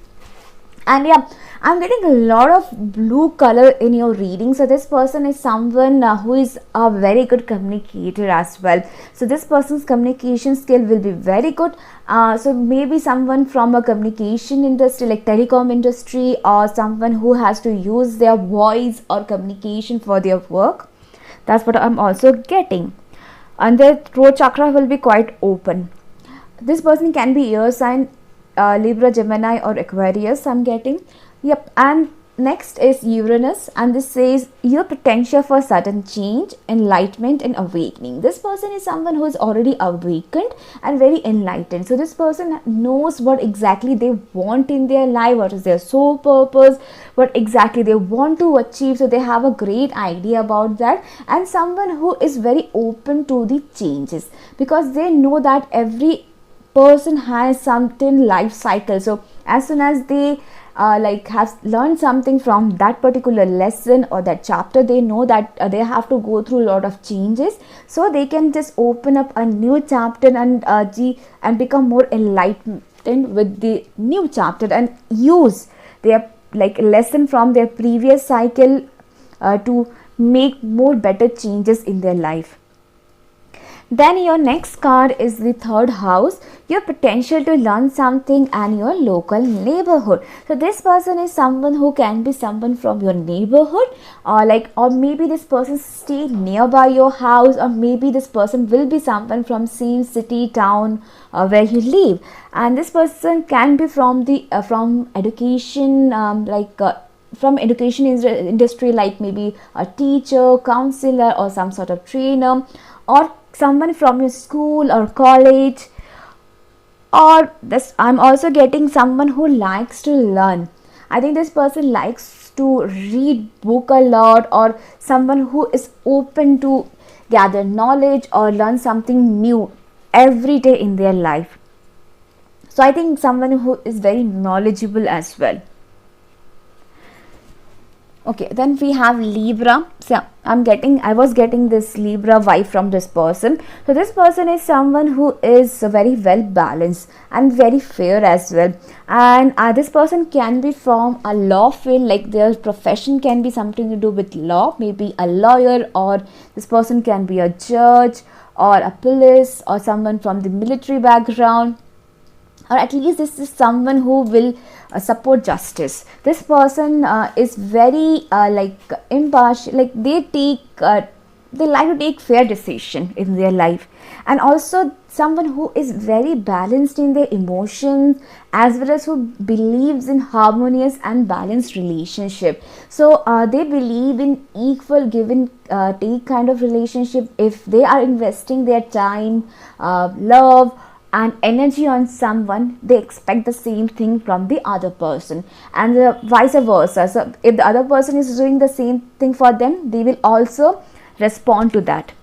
And yeah, I'm getting a lot of blue color in your reading. So this person is someone who is a very good communicator as well. So this person's communication skill will be very good. So maybe someone from a communication industry like telecom industry, or someone who has to use their voice or communication for their work. That's what I'm also getting. And their throat chakra will be quite open. This person can be air sign, Libra, Gemini or Aquarius, I'm getting. Yep. And next is Uranus, and this says your potential for sudden change, enlightenment and awakening. This person is someone who is already awakened and very enlightened. So this person knows what exactly they want in their life, what is their soul purpose, what exactly they want to achieve. So they have a great idea about that, and someone who is very open to the changes, because they know that every person has something life cycle. So as soon as they have learned something from that particular lesson or that chapter, they know that they have to go through a lot of changes, so they can just open up a new chapter and become more enlightened with the new chapter, and use their lesson from their previous cycle to make more better changes in their life. Then your next card is the third house, your potential to learn something and your local neighborhood. So this person is someone who can be someone from your neighborhood, or maybe this person stay nearby your house, or maybe this person will be someone from same city, town where you live. And this person can be from the from education, from education industry, like maybe a teacher, counselor or some sort of trainer, or someone from your school or college. Or this, I'm also getting someone who likes to learn. I think this person likes to read book a lot, or someone who is open to gather knowledge or learn something new every day in their life. So I think someone who is very knowledgeable as well. Okay, then we have Libra. So I was getting this Libra vibe from this person. So this person is someone who is very well balanced and very fair as well. And this person can be from a law field, like their profession can be something to do with law, maybe a lawyer, or this person can be a judge or a police, or someone from the military background. Or at least this is someone who will support justice. This person is very impartial, like they like to take fair decision in their life. And also someone who is very balanced in their emotions, as well as who believes in harmonious and balanced relationship. So they believe in equal give and take kind of relationship. If they are investing their time, love and energy on someone, they expect the same thing from the other person, and vice versa. So if the other person is doing the same thing for them, they will also respond to that.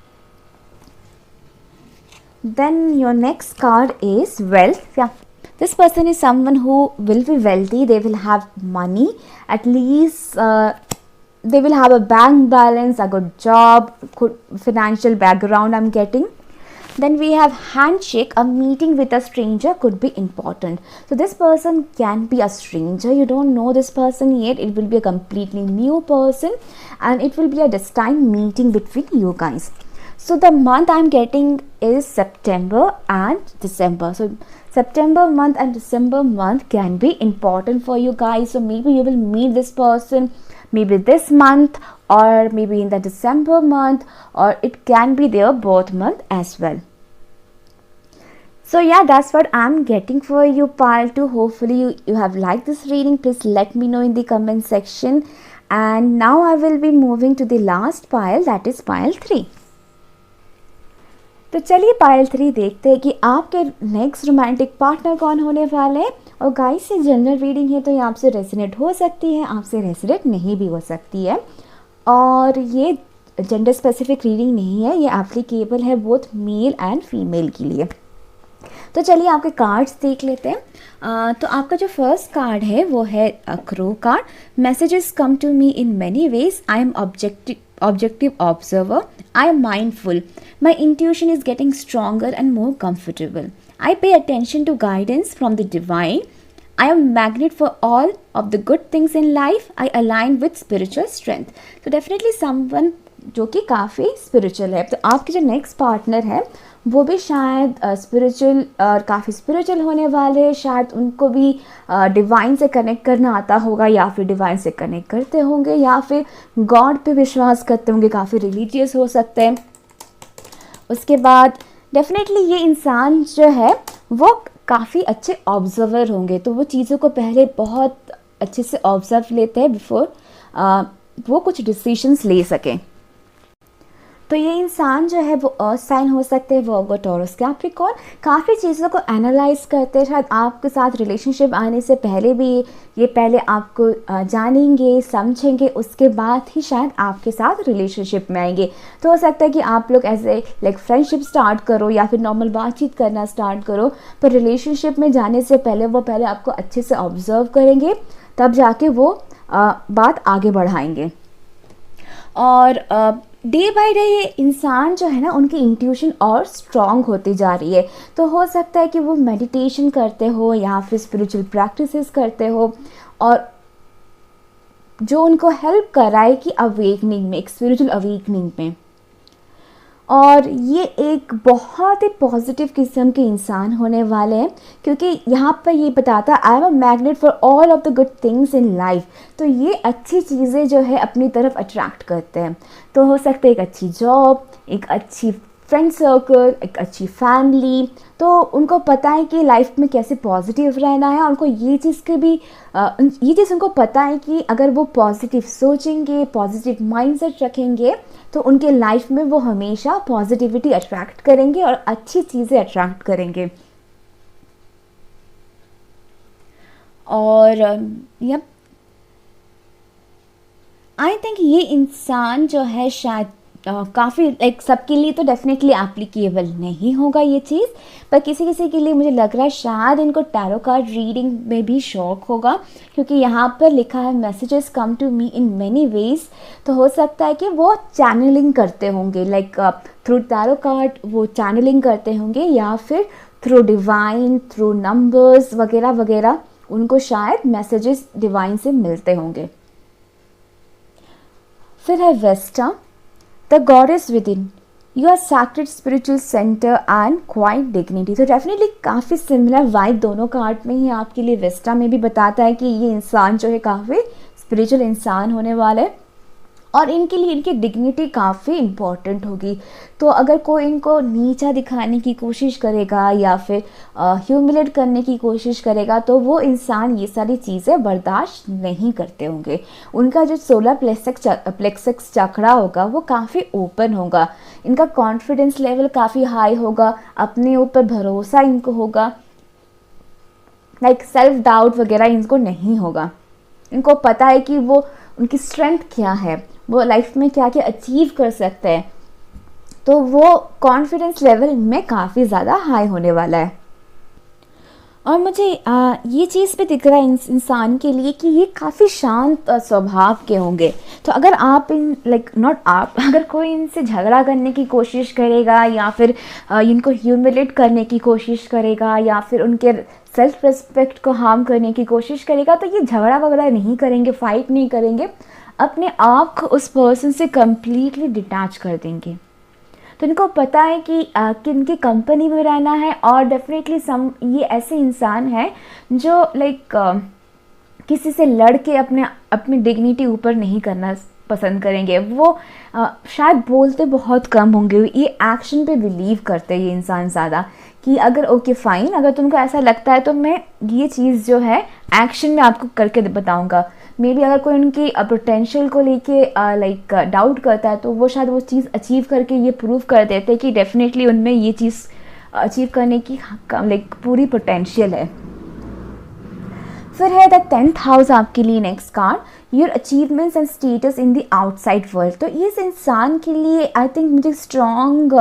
Then your next card is wealth. Yeah, this person is someone who will be wealthy. They will have money, at least they will have a bank balance, a good job, good financial background, I'm getting. Then we have handshake. A meeting with a stranger could be important. So this person can be a stranger. You don't know this person yet. It will be a completely new person, and it will be a destined meeting between you guys. So the month I'm getting is September and December. So September month and December month can be important for you guys. So maybe you will meet this person maybe this month or maybe in the December month, or it can be their birth month as well. So yeah, that's what I'm getting for you, pile 2. Hopefully you have liked this reading. Please let me know in the comment section. And now I will be moving to the last pile, that is pile 3. तो चलिए पायल 3 देखते हैं कि आपके नेक्स्ट रोमांटिक पार्टनर कौन होने वाले हैं। और गाइस, ये जनरल रीडिंग है तो ये आपसे रेजोनेट हो सकती है, आपसे रेजोनेट नहीं भी हो सकती है, और ये जेंडर स्पेसिफिक रीडिंग नहीं है, ये एप्लीकेबल है बोथ मेल एंड फीमेल के लिए। तो चलिए आपके कार्ड्स देख लेते हैं। तो आपका जो फर्स्ट कार्ड है वो है crow card. Messages come to me in many ways, I am objective observer, I am mindful, my intuition is getting stronger and more comfortable, I pay attention to guidance from the divine, I am magnet for all of the good things in life, I align with spiritual strength। तो डेफिनेटली समवन जो कि काफ़ी स्पिरिचुअल है। तो आपके जो नेक्स्ट पार्टनर है वो भी शायद स्पिरिचुअल और काफ़ी स्पिरिचुअल होने वाले हैं। शायद उनको भी डिवाइन से कनेक्ट करना आता होगा, या फिर डिवाइन से कनेक्ट करते होंगे, या फिर गॉड पे विश्वास करते होंगे, काफ़ी रिलीजियस हो सकते हैं। उसके बाद डेफिनेटली ये इंसान जो है वो काफ़ी अच्छे ऑब्जर्वर होंगे, तो वो चीज़ों को पहले बहुत अच्छे से ऑब्जर्व लेते हैं बिफोर वो कुछ डिसीजंस ले सकें। तो ये इंसान जो है वो अर्थ साइन हो सकते हैं, वो टॉरस कैप्रिकॉर्न, काफ़ी चीज़ों को एनालाइज करते हैं। शायद आपके साथ रिलेशनशिप आने से पहले भी ये पहले आपको जानेंगे, समझेंगे, उसके बाद ही शायद आपके साथ रिलेशनशिप में आएंगे। तो हो सकता है कि आप लोग ऐसे लाइक फ्रेंडशिप स्टार्ट करो या फिर नॉर्मल बातचीत करना स्टार्ट करो, पर रिलेशनशिप में जाने से पहले वो पहले आपको अच्छे से ऑब्जर्व करेंगे, तब जाके वो बात आगे बढ़ाएंगे। और डे बाय डे ये इंसान जो है ना, उनकी इंट्यूशन और स्ट्रॉन्ग होती जा रही है। तो हो सकता है कि वो मेडिटेशन करते हो या फिर स्पिरिचुअल प्रैक्टिसेस करते हो, और जो उनको हेल्प कराए कि अवेकनिंग में, एक स्पिरिचुअल अवेकनिंग में। और ये एक बहुत ही पॉजिटिव किस्म के इंसान होने वाले हैं, क्योंकि यहाँ पर ये बताता है I am a magnet for all of the good things in life. तो ये अच्छी चीज़ें जो है अपनी तरफ अट्रैक्ट करते हैं। तो हो सकता है एक अच्छी जॉब, एक अच्छी फ्रेंड सर्कल, एक अच्छी फैमिली। तो उनको पता है कि लाइफ में कैसे पॉजिटिव रहना है, और उनको ये चीज़ के भी ये चीज़ उनको पता है कि अगर वो पॉजिटिव सोचेंगे, पॉजिटिव माइंडसेट रखेंगे, तो उनके लाइफ में वो हमेशा पॉजिटिविटी अट्रैक्ट करेंगे और अच्छी चीज़ें अट्रैक्ट करेंगे। और यप, आई थिंक ये इंसान जो है शायद काफ़ी लाइक सबके लिए तो डेफिनेटली एप्लीकेबल नहीं होगा ये चीज़, पर किसी किसी के लिए मुझे लग रहा है शायद इनको टैरो कार्ड रीडिंग में भी शौक होगा, क्योंकि यहाँ पर लिखा है messages come to me in many ways. तो हो सकता है कि वो चैनलिंग करते होंगे, लाइक थ्रू टैरो कार्ड वो चैनलिंग करते होंगे, या फिर थ्रू डिवाइन, थ्रू नंबर्स वगैरह वगैरह उनको शायद मैसेजेस डिवाइन से मिलते होंगे। फिर है Vesta, the goddess within, you are sacred spiritual centre and quiet dignity. तो डेफिनेटली काफ़ी सिमिलर वाइब दोनों कार्ड में ही आपके लिए वेस्टा में भी बताता है कि ये इंसान जो है काफ़ी स्पिरिचुअल इंसान होने वाला है, और इनके लिए इनकी डिग्निटी काफ़ी इम्पॉर्टेंट होगी। तो अगर कोई इनको नीचा दिखाने की कोशिश करेगा या फिर ह्यूमिलेट करने की कोशिश करेगा, तो वो इंसान ये सारी चीज़ें बर्दाश्त नहीं करते होंगे। उनका जो सोलर प्लेक्सस चक्रा होगा वो काफ़ी ओपन होगा, इनका कॉन्फिडेंस लेवल काफ़ी हाई होगा, अपने ऊपर भरोसा इनको होगा, लाइक सेल्फ डाउट वगैरह इनको नहीं होगा। इनको पता है कि वो उनकी स्ट्रेंथ क्या है, वो लाइफ में क्या क्या अचीव कर सकते हैं, तो वो कॉन्फिडेंस लेवल में काफ़ी ज़्यादा हाई होने वाला है। और मुझे ये चीज़ भी दिख रहा है इंसान के लिए कि ये काफ़ी शांत स्वभाव के होंगे। तो अगर आप अगर कोई इनसे झगड़ा करने की कोशिश करेगा, या फिर इनको ह्यूमिलेट करने की कोशिश करेगा, या फिर उनके सेल्फ रिस्पेक्ट को हार्म करने की कोशिश करेगा, तो ये झगड़ा वगैरह नहीं करेंगे, फाइट नहीं करेंगे, अपने आप को उस पर्सन से कम्प्लीटली डिटैच कर देंगे। तो इनको पता है कि किनकी कंपनी में रहना है, और डेफिनेटली सम ये ऐसे इंसान हैं जो लाइक किसी से लड़ के अपनी डिग्निटी ऊपर नहीं करना पसंद करेंगे। वो शायद बोलते बहुत कम होंगे, ये एक्शन पे बिलीव करते हैं ये इंसान ज़्यादा, कि अगर ओके फ़ाइन, अगर तुमको ऐसा लगता है तो मैं ये चीज़ जो है एक्शन में आपको करके बताऊंगा। मे बी अगर कोई उनकी पोटेंशियल को लेके लाइक डाउट करता है तो वो शायद वो चीज़ अचीव करके ये प्रूव कर देते हैं कि डेफिनेटली उनमें ये चीज़ अचीव करने की लाइक पूरी पोटेंशियल है। फिर है द 10th हाउस आपके लिए next card, your achievements and status in the outside world. तो इस इंसान के लिए आई थिंक मुझे स्ट्रॉन्ग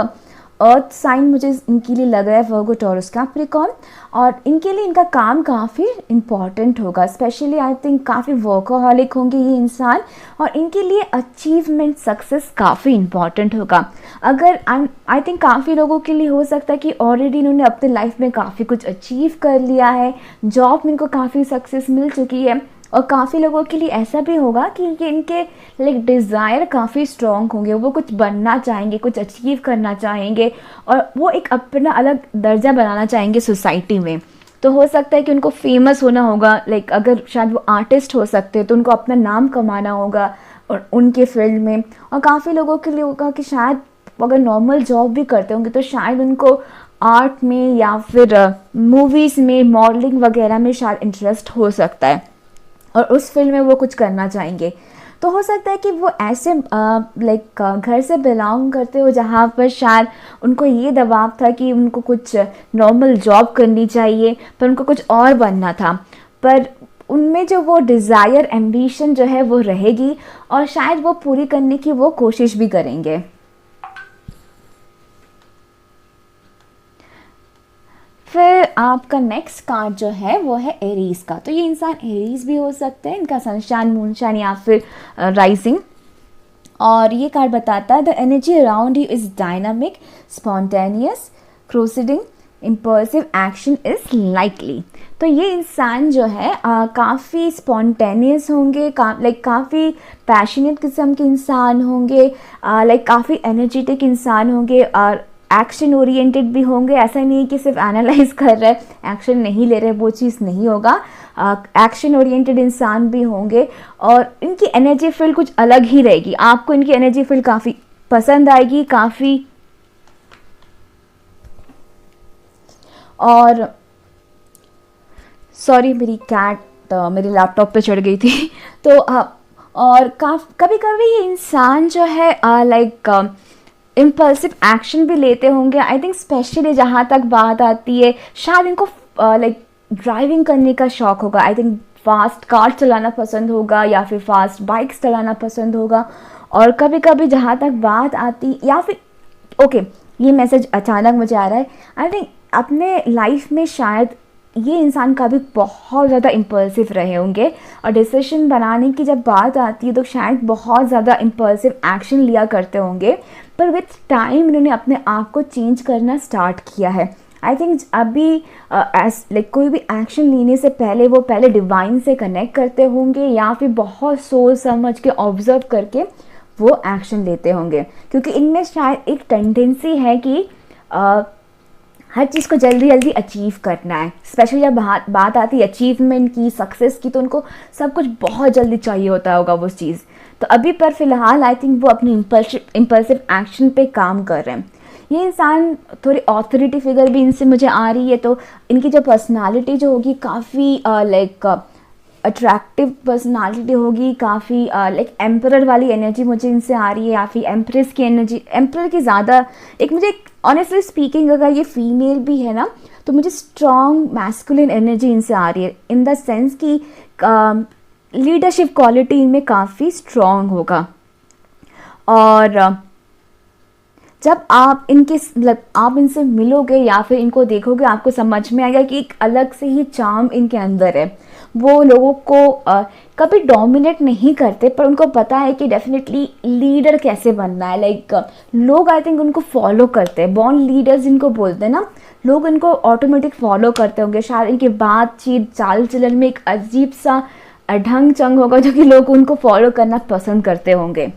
अर्थ साइन मुझे इनके लिए लग रहा है वर्गो, टॉरस, कैप्रिकॉर्न, और इनके लिए इनका काम काफ़ी इम्पॉर्टेंट होगा। स्पेशली आई थिंक काफ़ी वर्कोहॉलिक होंगे ये इंसान, और इनके लिए अचीवमेंट सक्सेस काफ़ी इम्पॉर्टेंट होगा। अगर आई थिंक काफ़ी लोगों के लिए हो सकता है कि ऑलरेडी इन्होंने अपने लाइफ में काफ़ी कुछ अचीव कर लिया है, जॉब में इनको काफ़ी सक्सेस मिल चुकी है, और काफ़ी लोगों के लिए ऐसा भी होगा कि इनके लाइक डिज़ायर काफ़ी स्ट्रॉन्ग होंगे, वो कुछ बनना चाहेंगे, कुछ अचीव करना चाहेंगे, और वो एक अपना अलग दर्जा बनाना चाहेंगे सोसाइटी में। तो हो सकता है कि उनको फेमस होना होगा, लाइक अगर शायद वो आर्टिस्ट हो सकते हैं तो उनको अपना नाम कमाना होगा और उनके फील्ड में। और काफ़ी लोगों के लिए होगा कि शायद अगर नॉर्मल जॉब भी करते होंगे तो शायद उनको आर्ट में या फिर मूवीज़ में, मॉडलिंग वगैरह में शायद इंटरेस्ट हो सकता है, और उस फील्ड में वो कुछ करना चाहेंगे। तो हो सकता है कि वो ऐसे लाइक घर से बिलोंग करते हो जहाँ पर शायद उनको ये दबाव था कि उनको कुछ नॉर्मल जॉब करनी चाहिए, पर उनको कुछ और बनना था, पर उनमें जो वो डिज़ायर, एम्बिशन जो है वो रहेगी, और शायद वो पूरी करने की वो कोशिश भी करेंगे। फिर आपका नेक्स्ट कार्ड जो है वो है एरीज का। तो ये इंसान एरीज भी हो सकते हैं, इनका सनशाइन, मूनशाइन या फिर राइजिंग। और ये कार्ड बताता है the energy around you is dynamic, spontaneous, crusading, impulsive action is likely. तो ये इंसान जो है काफ़ी स्पॉन्टेनियस होंगे, लाइक काफ़ी पैशनेट किस्म के इंसान होंगे, लाइक काफ़ी एनर्जेटिक इंसान होंगे, और एक्शन ओरिएंटेड भी होंगे। ऐसा नहीं है कि सिर्फ एनालाइज कर रहे हैं, एक्शन नहीं ले रहे, वो चीज़ नहीं होगा। एक्शन ओरिएंटेड इंसान भी होंगे, और इनकी एनर्जी फील्ड कुछ अलग ही रहेगी। आपको इनकी एनर्जी फील्ड काफ़ी पसंद आएगी, काफ़ी। और सॉरी, मेरी कैट मेरे लैपटॉप पे चढ़ गई थी। तो और कभी कभी ये इंसान जो है लाइक इम्पल्सिव एक्शन भी लेते होंगे। आई थिंक स्पेशली जहाँ तक बात आती है, शायद इनको लाइक ड्राइविंग करने का शौक़ होगा। आई थिंक फास्ट कार चलाना पसंद होगा, या फिर फास्ट बाइक्स चलाना पसंद होगा। और कभी कभी जहाँ तक बात आती, या फिर ओके, ये मैसेज अचानक मुझे आ रहा है, आई थिंक अपने लाइफ में शायद ये इंसान कभी बहुत ज़्यादा इम्पल्सिव रहे होंगे, और डिसीजन बनाने की जब बात आती है तो शायद बहुत ज़्यादा इम्पल्सिव एक्शन लिया करते होंगे, पर विथ टाइम इन्होंने अपने आप को चेंज करना स्टार्ट किया है। आई थिंक अभी लाइक कोई भी एक्शन लेने से पहले वो पहले डिवाइन से कनेक्ट करते होंगे, या फिर बहुत सोच समझ के ऑब्जर्व करके वो एक्शन लेते होंगे, क्योंकि इनमें शायद एक टेंडेंसी है कि हर चीज़ को जल्दी जल्दी अचीव करना है। स्पेशली जब बात आती है अचीवमेंट की, सक्सेस की, तो उनको सब कुछ बहुत जल्दी चाहिए होता होगा वो चीज़। तो अभी पर फिलहाल आई थिंक वो अपनी इम्पल्सिव एक्शन पे काम कर रहे हैं। ये इंसान थोड़ी ऑथोरिटी फिगर भी इनसे मुझे आ रही है, तो इनकी जो पर्सनालिटी जो होगी काफ़ी लाइक अट्रैक्टिव पर्सनालिटी होगी, काफ़ी लाइक एम्परर वाली एनर्जी मुझे इनसे आ रही है, या फिर एम्प्रेस की एनर्जी, एम्परर की ज़्यादा एक मुझे ऑनेस्टली स्पीकिंग अगर ये फीमेल भी है ना तो मुझे स्ट्रॉन्ग मैस्कुलिन एनर्जी इनसे आ रही है, इन द सेंस कि लीडरशिप क्वालिटी इनमें काफ़ी स्ट्रॉन्ग होगा। और जब आप आप इनसे मिलोगे या फिर इनको देखोगे, आपको समझ में आएगा कि एक अलग से ही चार्म इनके अंदर है। वो लोगों को कभी डोमिनेट नहीं करते, पर उनको पता है कि डेफिनेटली लीडर कैसे बनना है। लाइक लोग आई थिंक उनको फॉलो करते हैं, बॉर्न लीडर्स इनको बोलते हैं ना, लोग इनको ऑटोमेटिक फॉलो करते होंगे। शायद इनकी बातचीत, चाल चलन में एक अजीब सा ढंग चंग होगा जो कि लोग उनको फॉलो करना पसंद करते होंगे।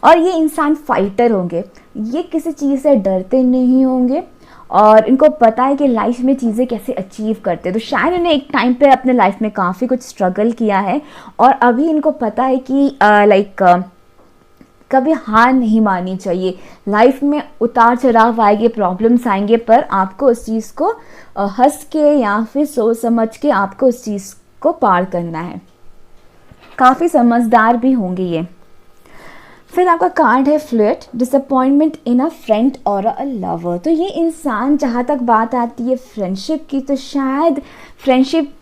और ये इंसान फाइटर होंगे, ये किसी चीज़ से डरते नहीं होंगे और इनको पता है कि लाइफ में चीज़ें कैसे अचीव करते हैं। तो शायद इन्हें एक टाइम पे अपने लाइफ में काफ़ी कुछ स्ट्रगल किया है और अभी इनको पता है कि कभी हार नहीं माननी चाहिए। लाइफ में उतार चढ़ाव आएंगे, प्रॉब्लम्स आएंगे, पर आपको उस चीज़ को हंस के या फिर सोच समझ के आपको उस चीज़ को पार करना है। काफ़ी समझदार भी होंगे ये। फिर आपका कार्ड है फ्लर्ट, डिसअपॉइंटमेंट इन अ फ्रेंड और अ लवर। तो ये इंसान, जहाँ तक बात आती है फ्रेंडशिप की, तो शायद फ्रेंडशिप,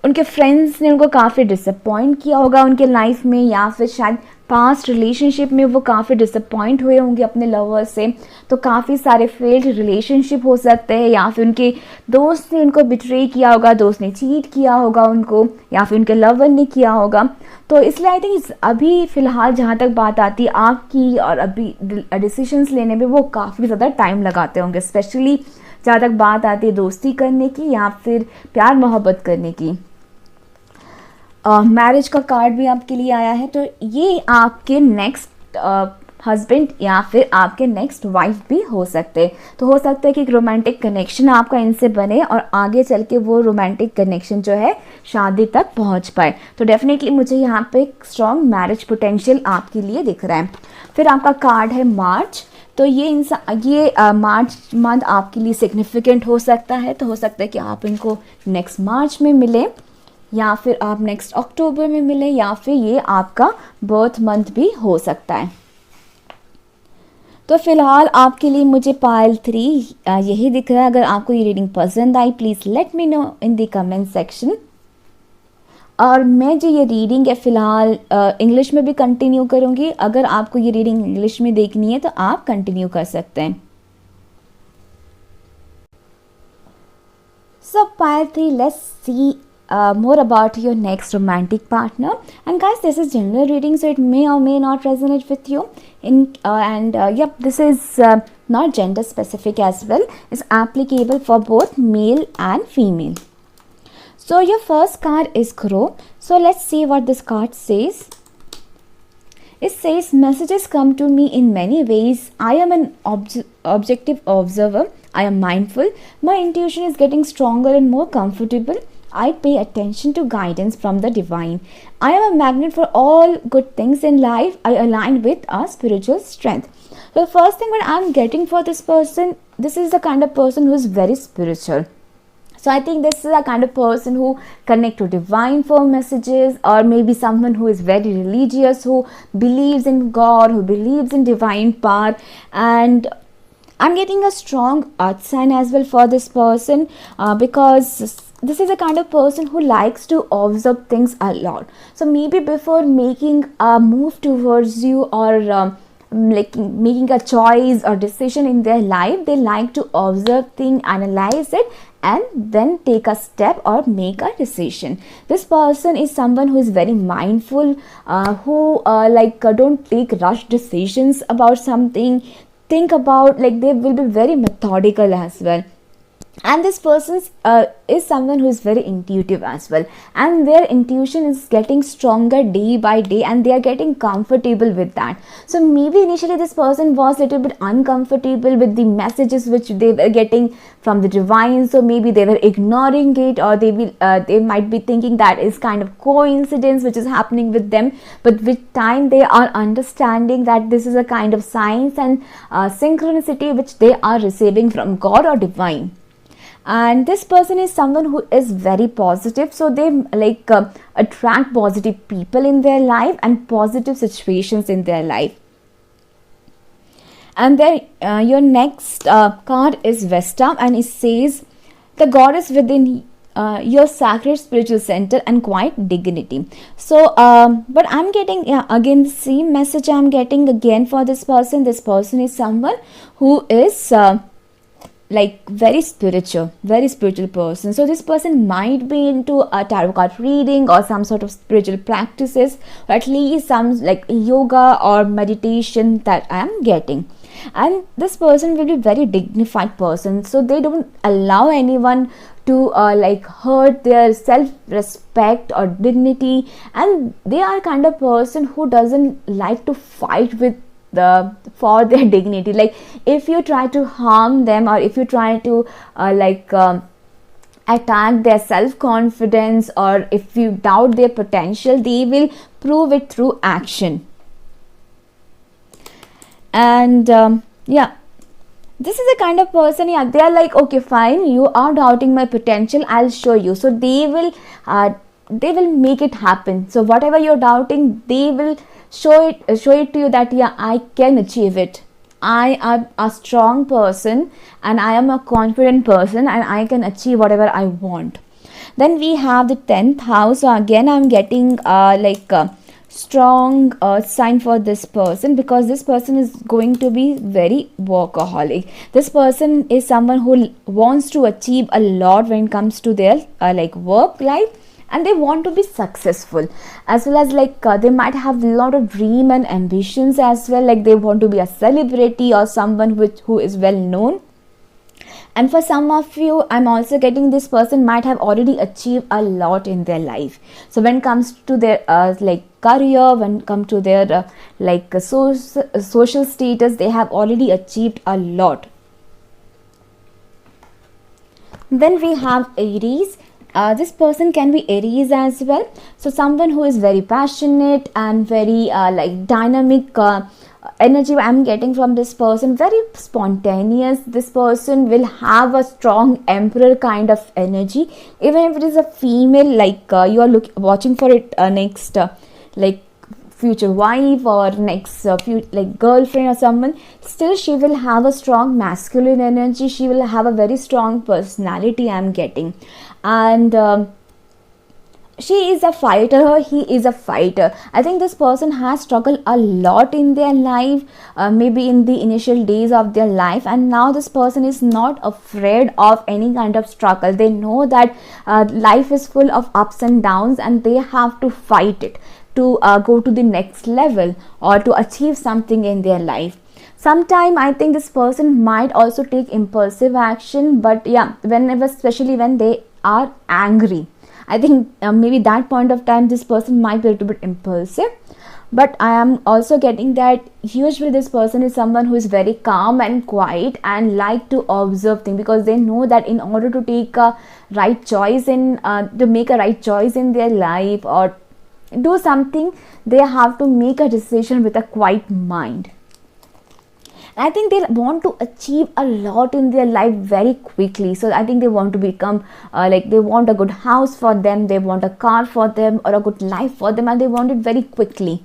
उनके फ्रेंड्स ने उनको काफ़ी डिसअपॉइंट किया होगा उनके लाइफ में, या फिर शायद पास्ट रिलेशनशिप में वो काफ़ी डिसअपॉइंट हुए होंगे अपने लवर से। तो काफ़ी सारे फेल्ड रिलेशनशिप हो सकते हैं, या फिर उनके दोस्त ने उनको बिट्रे किया होगा, दोस्त ने चीट किया होगा उनको, या फिर उनके लवर ने किया होगा। तो इसलिए आई थिंक अभी फ़िलहाल जहाँ तक बात आती है आपकी और अभी डिसीजंस लेने में, वो काफ़ी ज़्यादा टाइम लगाते होंगे, स्पेशली जहाँ तक बात आती है दोस्ती करने की या फिर प्यार मोहब्बत करने की। मैरिज का कार्ड भी आपके लिए आया है, तो ये आपके नेक्स्ट हस्बैंड या फिर आपके नेक्स्ट वाइफ भी हो सकते हैं। तो हो सकता है कि एक रोमांटिक कनेक्शन आपका इनसे बने और आगे चल के वो रोमांटिक कनेक्शन जो है शादी तक पहुंच पाए। तो डेफिनेटली मुझे यहाँ पे एक स्ट्रॉन्ग मैरिज पोटेंशियल आपके लिए दिख रहा है। फिर आपका कार्ड है मार्च। तो ये मार्च मंथ आपके लिए सिग्निफिकेंट हो सकता है। तो हो सकता है कि आप इनको नेक्स्ट मार्च में मिलें, या फिर आप नेक्स्ट अक्टूबर में मिले, या फिर ये आपका बर्थ मंथ भी हो सकता है। तो फिलहाल आपके लिए मुझे पाइल 3 यही दिख रहा है। अगर आपको ये रीडिंग पसंद आई, please let me know in the comment section. और मैं जो ये रीडिंग है फ़िलहाल इंग्लिश में भी कंटिन्यू करूँगी। अगर आपको ये रीडिंग इंग्लिश में देखनी है तो आप कंटिन्यू कर सकते हैं। सो pile 3, let's see more about your next romantic partner. And guys, this is general reading, so it may or may not resonate with you. Yep, this is not gender specific as well. It's applicable for both male and female. So your first card is Crow. So let's see what this card says. It says, messages come to me in many ways. I am an objective observer. I am mindful. My intuition is getting stronger and more comfortable. I pay attention to guidance from the divine. I am a magnet for all good things in life. I align with a spiritual strength. So the first thing what I'm getting for this person, this is the kind of person who is very spiritual. So I think this is a kind of person who connect to divine for messages, or maybe someone who is very religious, who believes in God, who believes in divine power. And I'm getting a strong earth sign as well for this person, because this is a kind of person who likes to observe things a lot. So maybe before making a move towards you, or making a choice or decision in their life, they like to observe things, analyze it, and then take a step or make a decision. This person is someone who is very mindful, who don't take rush decisions about something. Think about, like, they will be very methodical as well. And this person is someone who is very intuitive as well, and their intuition is getting stronger day by day, and they are getting comfortable with that. So maybe initially this person was a little bit uncomfortable with the messages which they were getting from the divine, so maybe they were ignoring it, or they might be thinking that is kind of coincidence which is happening with them. But with time they are understanding that this is a kind of science and synchronicity which they are receiving from God or divine. And this person is someone who is very positive, so they attract positive people in their life and positive situations in their life. And then your next card is Vesta, and it says, the goddess within your sacred spiritual center and quiet dignity. So but I'm getting again the same message I'm getting again for this person. This person is someone who is very spiritual person. So this person might be into a tarot card reading or some sort of spiritual practices, or at least some like yoga or meditation that I am getting. And this person will be very dignified person, so they don't allow anyone to like hurt their self respect or dignity. And they are kind of person who doesn't like to fight with for their dignity. Like if you try to harm them, or if you try to attack their self confidence, or if you doubt their potential, they will prove it through action. And yeah, this is the kind of person, yeah, they are like, okay fine, you are doubting my potential, I'll show you. So they will make it happen. So whatever you're doubting, they will show it to you that yeah, I can achieve it. I am a strong person, and I am a confident person, and I can achieve whatever I want. Then we have the 10th house. So again I'm getting strong sign for this person, because this person is going to be very workaholic. This person is someone who wants to achieve a lot when it comes to their work life, and they want to be successful, as well as they might have a lot of dream and ambitions as well. Like they want to be a celebrity or someone who is well known. And for some of you, I'm also getting this person might have already achieved a lot in their life. So when it comes to their career, when it comes to their social status, they have already achieved a lot. Then we have Aries. This person can be Aries as well. So someone who is very passionate and very dynamic energy I'm getting from this person, very spontaneous. This person will have a strong emperor kind of energy, even if it is a female, you are watching for it next future wife, or next girlfriend or someone. Still she will have a strong masculine energy, she will have a very strong personality I'm getting. And she is a fighter, or he is a fighter. I think this person has struggled a lot in their life, maybe in the initial days of their life, and now this person is not afraid of any kind of struggle. They know that life is full of ups and downs, and they have to fight it to go to the next level, or to achieve something in their life. Sometime I think this person might also take impulsive action, but yeah, whenever, especially when they are angry, I think maybe that point of time this person might be a little bit impulsive. But I am also getting that usually this person is someone who is very calm and quiet and like to observe things, because they know that in order to take a right choice to make a right choice in their life, or do something, they have to make a decision with a quiet mind. I think they want to achieve a lot in their life very quickly. So I think they want to become they want a good house for them, they want a car for them, or a good life for them, and they want it very quickly.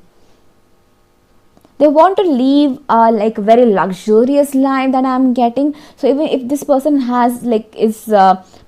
They want to live a very luxurious life that I'm getting. So even if this person has is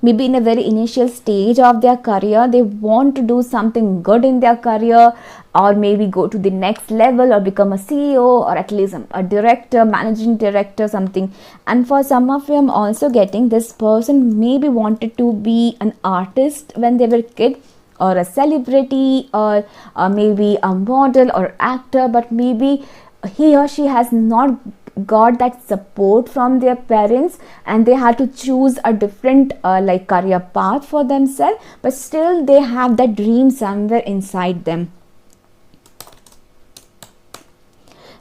maybe in a very initial stage of their career, they want to do something good in their career, or maybe go to the next level, or become a CEO, or at least a director, managing director, something. And for some of you, I'm also getting this person maybe wanted to be an artist when they were kid, or a celebrity, or maybe a model or actor, but maybe he or she has not got that support from their parents, and they had to choose a different career path for themselves, but still they have that dream somewhere inside them.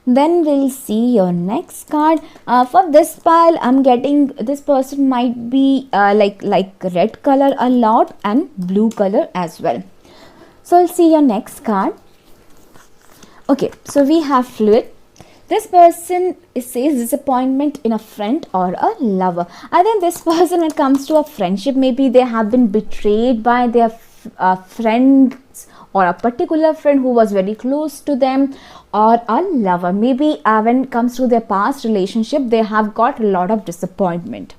Then we'll see your next card. For this pile, I'm getting this person might be like red color a lot, and blue color as well. So we'll see your next card. Okay, so we have fluid. This person says disappointment in a friend or a lover. I think this person, when it comes to a friendship, maybe they have been betrayed by their friends, or a particular friend who was very close to them, or a lover. Maybe when it comes to their past relationship, they have got a lot of disappointment.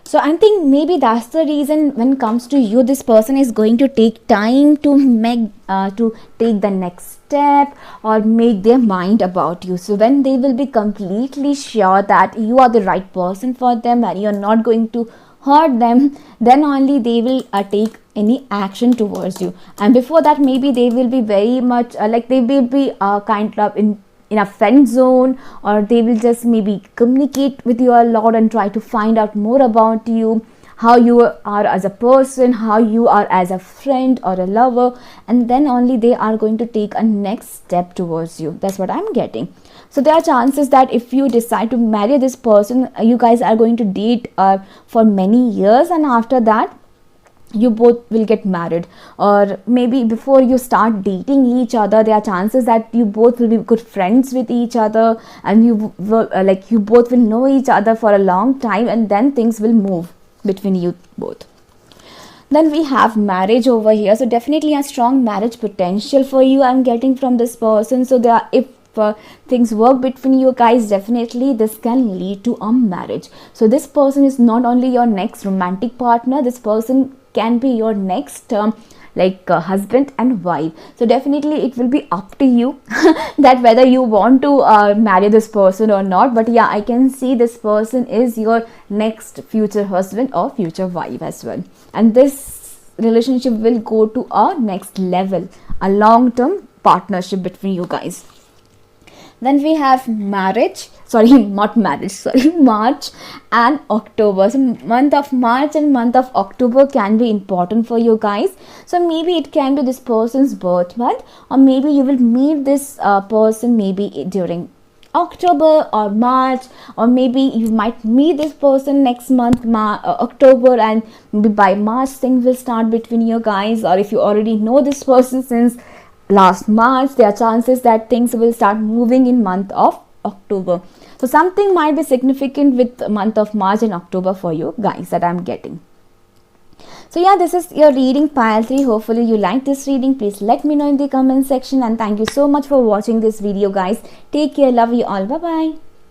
So I think maybe that's the reason when it comes to you, this person is going to take time to take the next step, or make their mind about you. So when they will be completely sure that you are the right person for them, and you're not going to hurt them, then only they will take any action towards you. And before that, maybe they will be very much they will be kind of in in a friend zone, or they will just maybe communicate with you a lot and try to find out more about you, how you are as a person, how you are as a friend or a lover, and then only they are going to take a next step towards you. That's what I'm getting. So there are chances that if you decide to marry this person, you guys are going to date for many years, and after that you both will get married, or maybe before you start dating each other, there are chances that you both will be good friends with each other, and you will, you both will know each other for a long time, and then things will move between you both. Then we have marriage over here, so definitely a strong marriage potential for you I'm getting from this person. So there are, if things work between you guys, definitely this can lead to a marriage. So this person is not only your next romantic partner, this person can be your next husband and wife. So definitely it will be up to you that whether you want to marry this person or not. But yeah, I can see this person is your next future husband or future wife as well, and this relationship will go to a next level, a long-term partnership between you guys. Then we have March and October. So month of March and month of October can be important for you guys. So maybe it can be this person's birth month, or maybe you will meet this person maybe during October or March, or maybe you might meet this person next month, October, and maybe by March things will start between you guys. Or if you already know this person since last March, there are chances that things will start moving in month of October. So something might be significant with month of March and October for you guys that I'm getting. So yeah, this is your reading pile 3. Hopefully you like this reading. Please let me know in the comment section, and thank you so much for watching this video guys. Take care. Love you all. Bye bye.